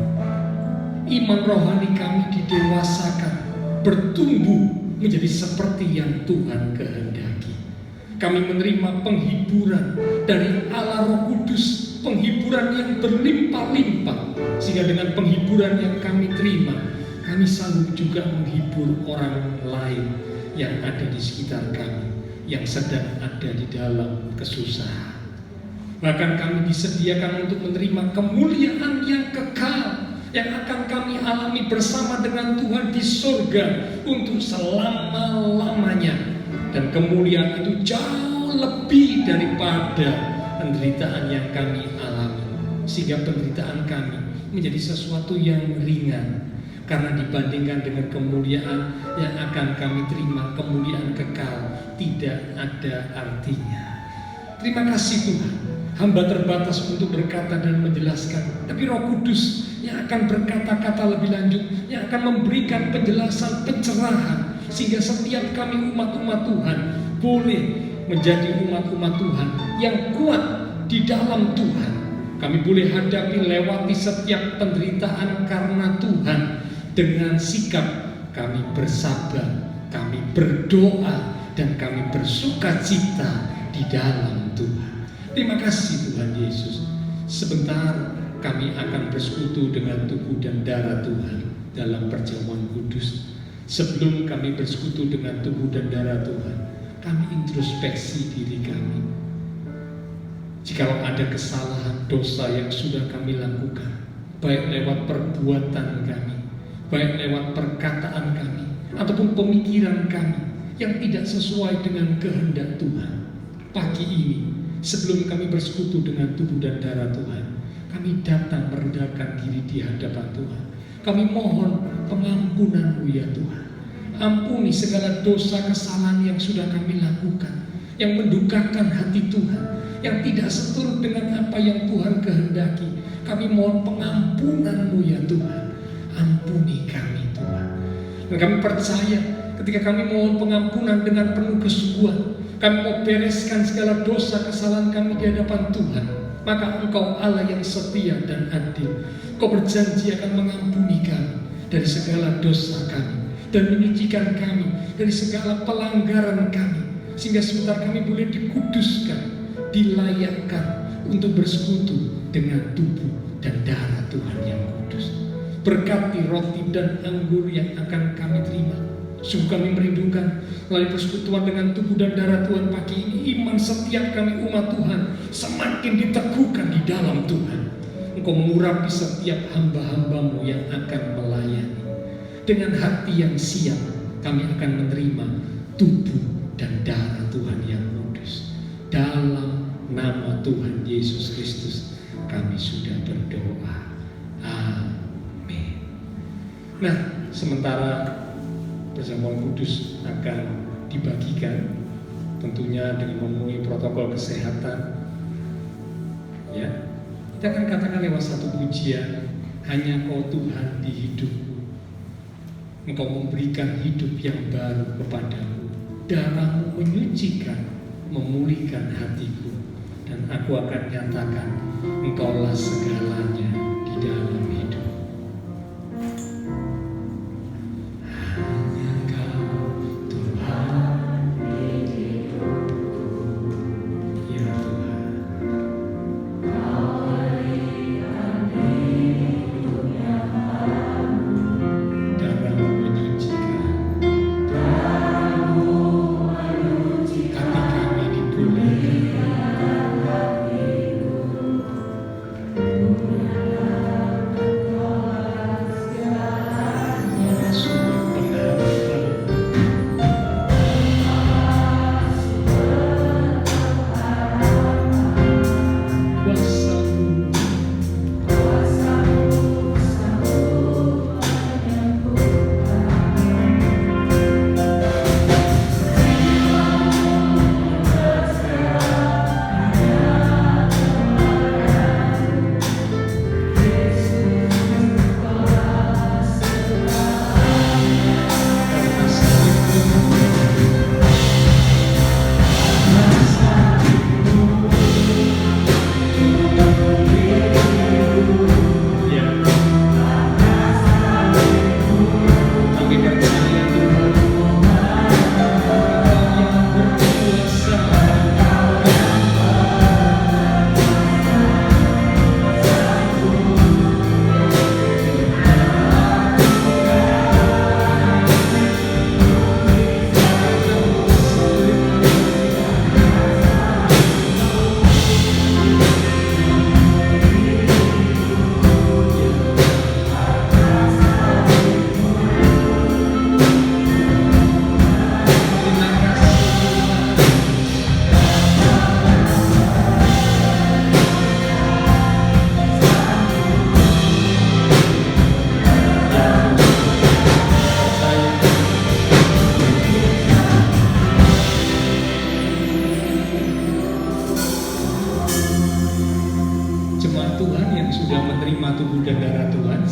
Iman rohani kami didewasakan, bertumbuh menjadi seperti yang Tuhan kehendaki. Kami menerima penghiburan dari Allah Roh Kudus, penghiburan yang berlimpah-limpah, sehingga dengan penghiburan yang kami terima, kami sanggup juga menghibur orang lain yang ada di sekitar kami, yang sedang ada di dalam kesusahan. Bahkan kami disediakan untuk menerima kemuliaan yang kekal yang akan kami alami bersama dengan Tuhan di surga untuk selama-lamanya. Dan kemuliaan itu jauh lebih daripada penderitaan yang kami alami, sehingga penderitaan kami menjadi sesuatu yang ringan. Karena dibandingkan dengan kemuliaan yang akan kami terima, kemuliaan kekal tidak ada artinya. Terima kasih Tuhan. Hamba terbatas untuk berkata dan menjelaskan, tapi Roh Kudus yang akan berkata-kata lebih lanjut, yang akan memberikan penjelasan, pencerahan, sehingga setiap kami umat-umat Tuhan boleh menjadi umat-umat Tuhan yang kuat di dalam Tuhan. Kami boleh hadapi, lewati setiap penderitaan karena Tuhan dengan sikap kami bersabar, kami berdoa, dan kami bersukacita di dalam Tuhan. Terima kasih Tuhan Yesus. Sebentar kami akan bersekutu dengan tubuh dan darah Tuhan dalam perjamuan kudus. Sebelum kami bersekutu dengan tubuh dan darah Tuhan, kami introspeksi diri kami. Jikalau ada kesalahan, dosa yang sudah kami lakukan, baik lewat perbuatan kami, baik lewat perkataan kami, ataupun pemikiran kami yang tidak sesuai dengan kehendak Tuhan, pagi ini sebelum kami bersekutu dengan tubuh dan darah Tuhan, kami datang merendahkan diri di hadapan Tuhan. Kami mohon pengampunan-Mu ya Tuhan. Ampuni segala dosa kesalahan yang sudah kami lakukan, yang mendukakan hati Tuhan, yang tidak seturut dengan apa yang Tuhan kehendaki. Kami mohon pengampunan-Mu ya Tuhan. Ampuni kami Tuhan. Dan kami percaya ketika kami mohon pengampunan dengan penuh kesungguhan, kami mau bereskan segala dosa kesalahan kami di hadapan Tuhan, maka Engkau Allah yang setia dan adil. Kau berjanji akan mengampuni kami dari segala dosa kami dan menyucikan kami dari segala pelanggaran kami, sehingga sebentar kami boleh dikuduskan, dilayakkan untuk bersekutu dengan tubuh dan darah Tuhan yang kudus. Berkati roti dan anggur yang akan kami terima. Sungguh kami merindukan melalui persekutuan dengan tubuh dan darah Tuhan pagi ini, iman setiap kami umat Tuhan semakin diteguhkan di dalam Tuhan. Engkau mengurapi setiap hamba-hamba-Mu yang akan melayani. Dengan hati yang siap kami akan menerima tubuh dan darah Tuhan yang kudus. Dalam nama Tuhan Yesus Kristus kami sudah berdoa. Amin. Nah, sementara perjamuan kudus akan dibagikan, tentunya dengan memenuhi protokol kesehatan, ya, kita akan katakan lewat satu pujian, hanya Kau Tuhan di hidupku. Engkau memberikan hidup yang baru kepadaku. Darah-Mu menyucikan, memulihkan hatiku, dan aku akan nyatakan Engkaulah segalanya di dalam hidup. Tuhan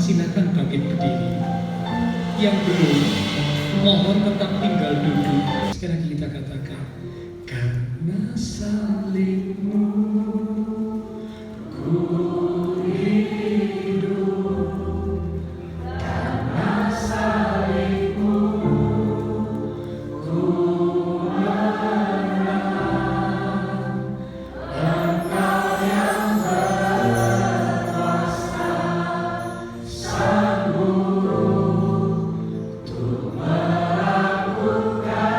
silakan bangkit berdiri. Yang belum, mohon tetap tinggal duduk. Sekarang kita katakan, karena salibmu ku hidup, karena salibmu ku menang, Engkau yang berkuasa sanggup untuk melakukan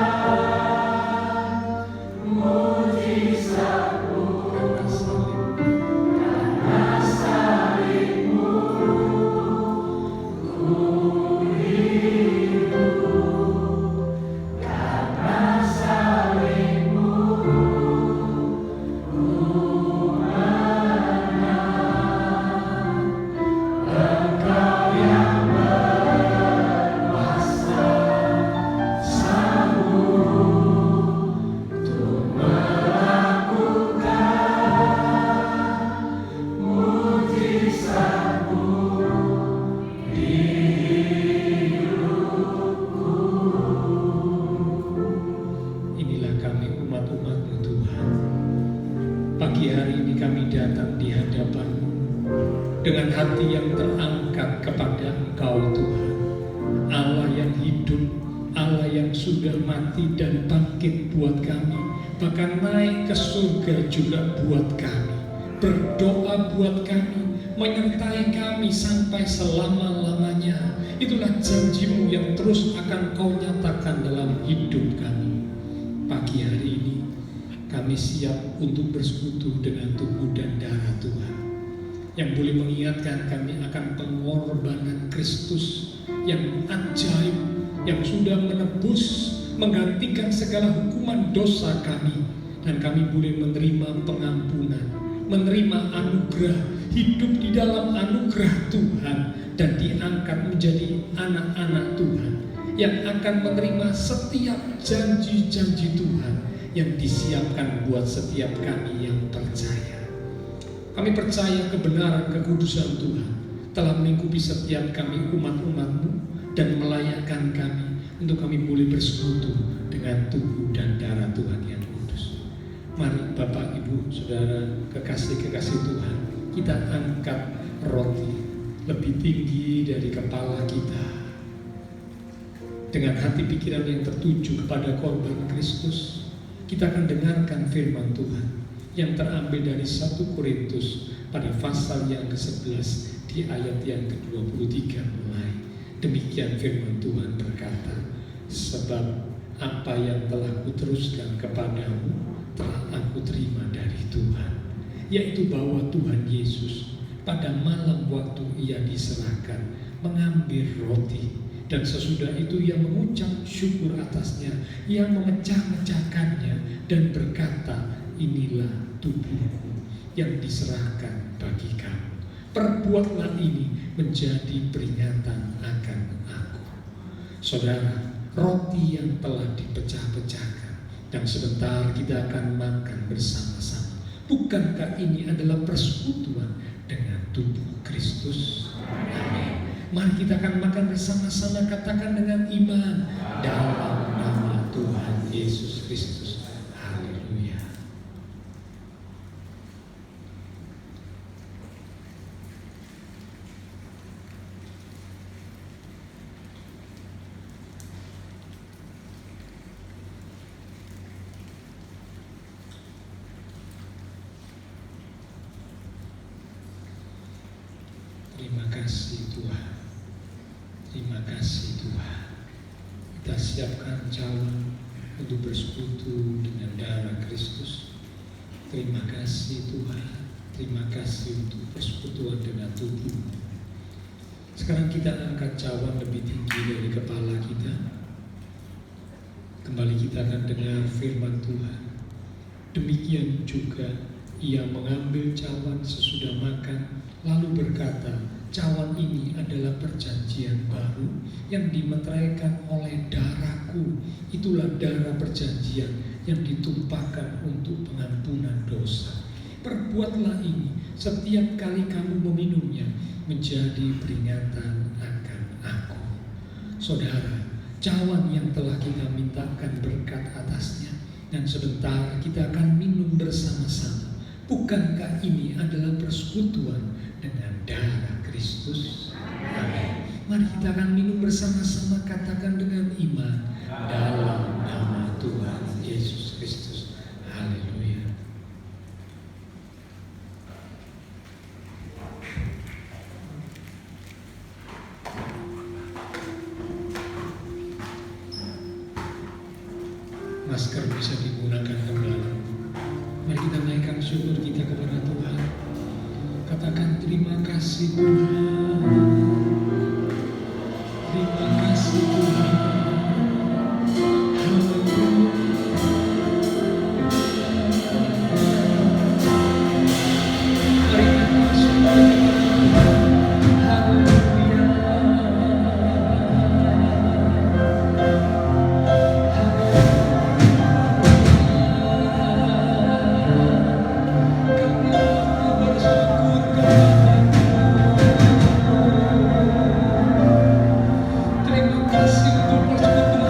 mujizat-Mu. Karena salib-Mu ku hidup, karena salib-Mu ku menang, Engkau yang berkuasa sanggup untuk melakukan mujizat-Mu di hidupku. Inilah kami umat-umat-Mu Tuhan. Pagi hari ini kami datang di hadapan-Mu dengan hati yang terangkat kepada Engkau Tuhan, Allah yang hidup, Allah yang sudah mati dan bangkit buat kami, bahkan naik ke surga juga buat kami, berdoa buat kami, menyertai kami sampai selama-lamanya. Itulah janji-Mu yang terus akan Kau nyatakan dalam hidup kami. Pagi hari ini kami siap untuk bersekutu dengan tubuh dan darah Tuhan, yang boleh mengingatkan kami akan pengorbanan Kristus yang ajaib, yang sudah menebus, menggantikan segala hukuman dosa kami, dan kami boleh menerima pengampunan, menerima anugerah, hidup di dalam anugerah Tuhan, dan diangkat menjadi anak-anak Tuhan yang akan menerima setiap janji-janji Tuhan yang disiapkan buat setiap kami yang percaya. Kami percaya kebenaran kekudusan Tuhan telah melingkupi setiap kami umat-umat-Mu dan melayakkan kami untuk kami boleh bersekutu dengan tubuh dan darah Tuhan yang kudus. Mari Bapak, Ibu, Saudara, kekasih-kekasih Tuhan, kita angkat roti lebih tinggi dari kepala kita, dengan hati pikiran yang tertuju kepada korban Kristus. Kita akan dengarkan firman Tuhan yang terambil dari 1 Korintus pada pasal yang ke-11 di ayat yang ke-23 mulai. Demikian firman Tuhan berkata, sebab apa yang telah kuteruskan kepadamu telah aku terima dari Tuhan, yaitu bahwa Tuhan Yesus pada malam waktu Ia diserahkan mengambil roti, dan sesudah itu Ia mengucap syukur atasnya, Ia memecah-mecahkannya dan berkata, inilah tubuhku yang diserahkan bagi kamu. Perbuatlah ini menjadi peringatan akan aku. Saudara, roti yang telah dipecah-pecahkan, dan sebentar kita akan makan bersama-sama. Bukankah ini adalah persekutuan dengan tubuh Kristus? Amin. Mari kita akan makan bersama-sama, katakan dengan iman, dalam nama Tuhan Yesus Kristus. Haleluya. Terima kasih Tuhan. Terima kasih Tuhan. Kita siapkan cawan untuk bersekutu dengan darah Kristus. Terima kasih Tuhan. Terima kasih untuk persekutuan dengan tubuh. Sekarang kita angkat cawan lebih tinggi dari kepala kita. Kembali kita akan dengar firman Tuhan. Demikian juga Ia mengambil cawan sesudah makan, lalu berkata, cawan ini adalah perjanjian baru yang dimeteraikan oleh darahku. Itulah darah perjanjian yang ditumpahkan untuk pengampunan dosa. Perbuatlah ini setiap kali kamu meminumnya, menjadi peringatan akan aku. Saudara, cawan yang telah kita mintakan berkat atasnya, dan sebentar kita akan minum bersama-sama. Bukankah ini adalah persekutuan dengan darah Kristus? Amin. Mari kita akan minum bersama-sama, katakan dengan iman, dalam nama Tuhan Yesus Kristus. Haleluya. Masker bisa digunakan kembali. Mari kita naikkan syukur kita kepada Tuhan. Katakan terima kasih Tuhan. Terima kasih Tuhan. Mari kita syukur kepada Tuhan.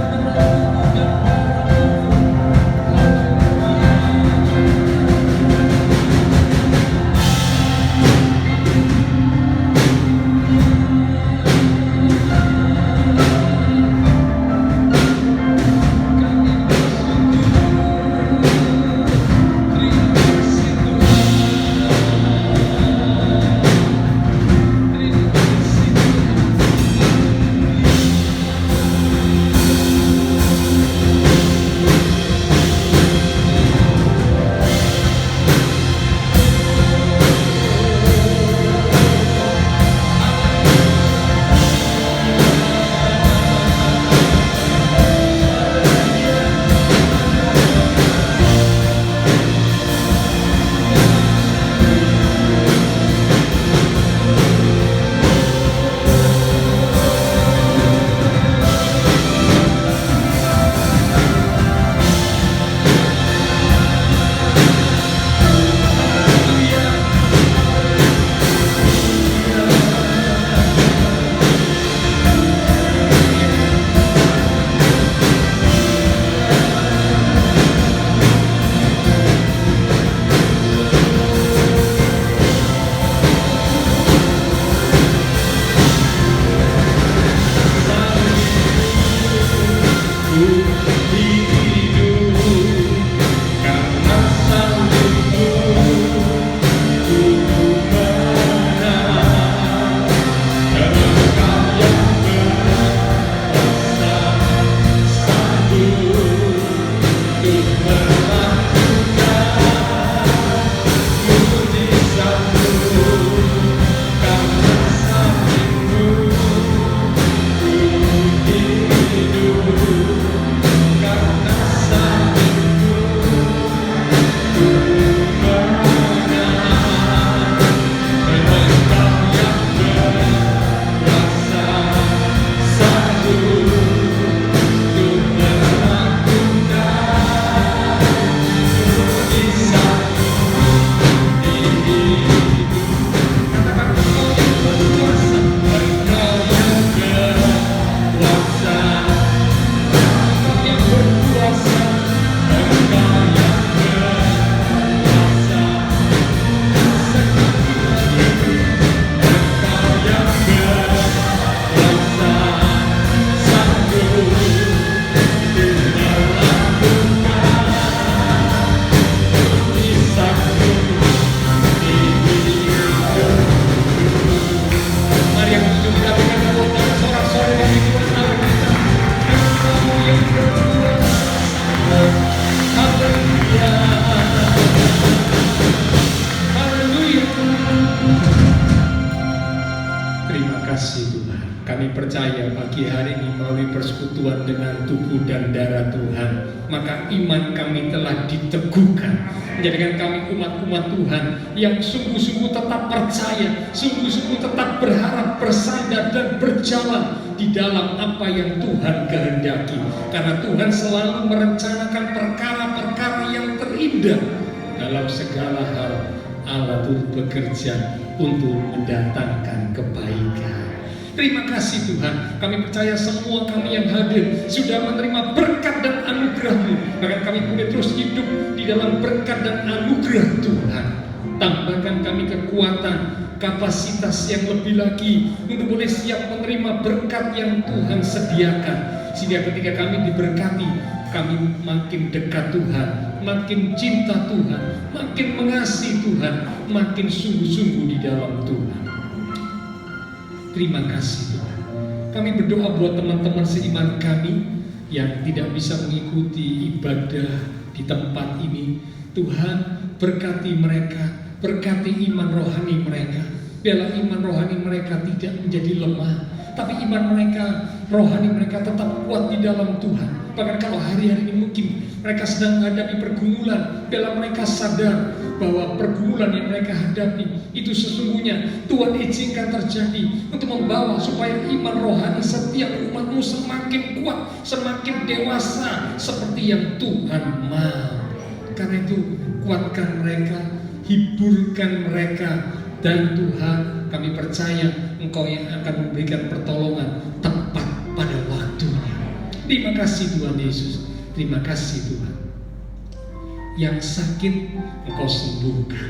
percaya pagi hari ini melalui persekutuan dengan tubuh dan darah Tuhan, maka iman kami telah diteguhkan, menjadikan kami umat-umat Tuhan yang sungguh-sungguh tetap percaya, sungguh-sungguh tetap berharap, bersandar dan berjalan di dalam apa yang Tuhan kehendaki. Karena Tuhan selalu merencanakan perkara-perkara yang terindah dalam segala hal Allah turut bekerja untuk mendatangkan kebaikan. Terima kasih Tuhan, kami percaya semua kami yang hadir sudah menerima berkat dan anugerah-Mu. Bahkan kami boleh terus hidup di dalam berkat dan anugerah Tuhan. Tambahkan kami kekuatan, kapasitas yang lebih lagi untuk boleh siap menerima berkat yang Tuhan sediakan. Sehingga ketika kami diberkati, kami makin dekat Tuhan, makin cinta Tuhan, makin mengasihi Tuhan, makin sungguh-sungguh di dalam Tuhan. Terima kasih Tuhan. Kami berdoa buat teman-teman seiman kami yang tidak bisa mengikuti ibadah di tempat ini. Tuhan, berkati mereka, berkati iman rohani mereka. Biarlah iman rohani mereka tidak menjadi lemah, tapi iman mereka, rohani mereka tetap kuat di dalam Tuhan. Bahkan kalau hari-hari ini mungkin mereka sedang menghadapi pergumulan, biarlah mereka sadar bahwa pergumulan yang mereka hadapi itu sesungguhnya Tuhan izinkan terjadi untuk membawa supaya iman rohani setiap umat-Mu semakin kuat, semakin dewasa seperti yang Tuhan mau. Karena itu kuatkan mereka, hiburkan mereka, dan Tuhan, kami percaya Engkau yang akan memberikan pertolongan tepat pada waktunya. Terima kasih Tuhan Yesus, terima kasih Tuhan. Yang sakit Engkau sembuhkan,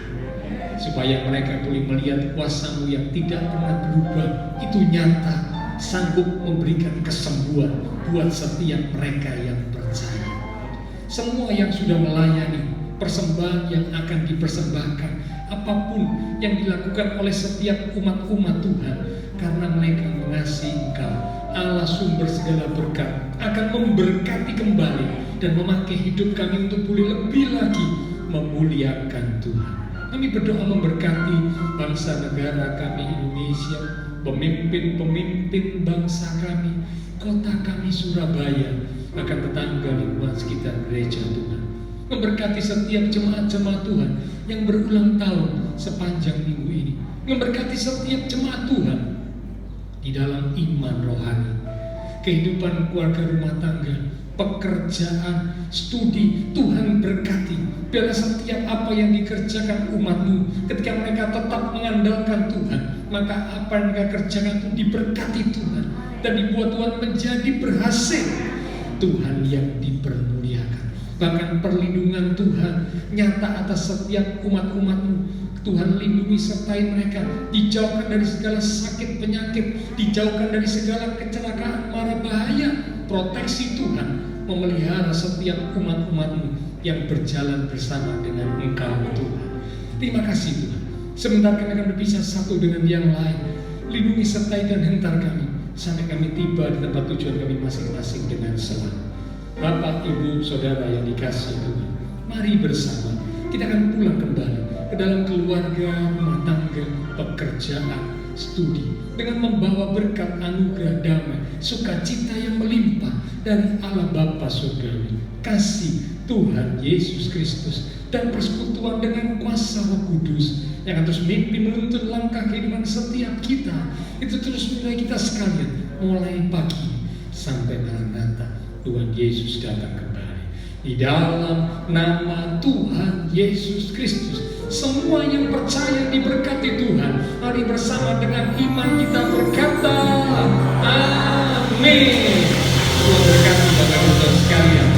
supaya mereka boleh melihat kuasa-Mu yang tidak pernah berubah, itu nyata, sanggup memberikan kesembuhan buat setiap mereka yang percaya. Semua yang sudah melayani, persembahan yang akan dipersembahkan, apapun yang dilakukan oleh setiap umat-umat Tuhan, karena mereka mengasihi Engkau, Allah sumber segala berkat, akan memberkati kembali dan memakai hidup kami untuk boleh lebih lagi memuliakan Tuhan. Kami berdoa memberkati bangsa negara kami Indonesia, pemimpin-pemimpin bangsa kami, kota kami Surabaya, akan tetangga lingkungan sekitar gereja Tuhan. Memberkati setiap jemaat-jemaat Tuhan yang berulang tahun sepanjang minggu ini. Memberkati setiap jemaat Tuhan di dalam iman rohani, kehidupan keluarga rumah tangga, pekerjaan, studi. Tuhan berkati. Biarlah setiap apa yang dikerjakan umat-Mu, ketika mereka tetap mengandalkan Tuhan, maka apa yang mereka kerjakan itu diberkati Tuhan dan dibuat Tuhan menjadi berhasil. Tuhan yang dipermuliakan. Bahkan perlindungan Tuhan nyata atas setiap umat-umat-Mu. Tuhan lindungi sertai mereka, dijauhkan dari segala sakit penyakit, dijauhkan dari segala kecelakaan mara bahaya. Proteksi Tuhan memelihara setiap umat-umat-Mu yang berjalan bersama dengan Engkau Tuhan. Terima kasih Tuhan. Sebentar kami akan berpisah satu dengan yang lain. Lindungi sertai dan hentar kami sampai kami tiba di tempat tujuan kami masing-masing dengan selamat. Bapak, Ibu, Saudara yang dikasihi Tuhan, mari bersama kita akan pulang kembali ke dalam keluarga, rumah tangga, pekerjaan, studi, dengan membawa berkat anugerah damai, sukacita yang melimpah dari Allah Bapa Surgawi, kasih Tuhan Yesus Kristus, dan persekutuan dengan kuasa Roh Kudus yang akan terus memimpin menuntun langkah kehidupan setiap kita. Itu terus mulai kita sekalian, mulai pagi sampai Maranatha, Tuhan Yesus datang kembali. Di dalam nama Tuhan Yesus Kristus, semua yang percaya diberkati Tuhan. Mari bersama dengan iman kita berkata, amin. Tuhan berkati Bapak Ibu sekalian.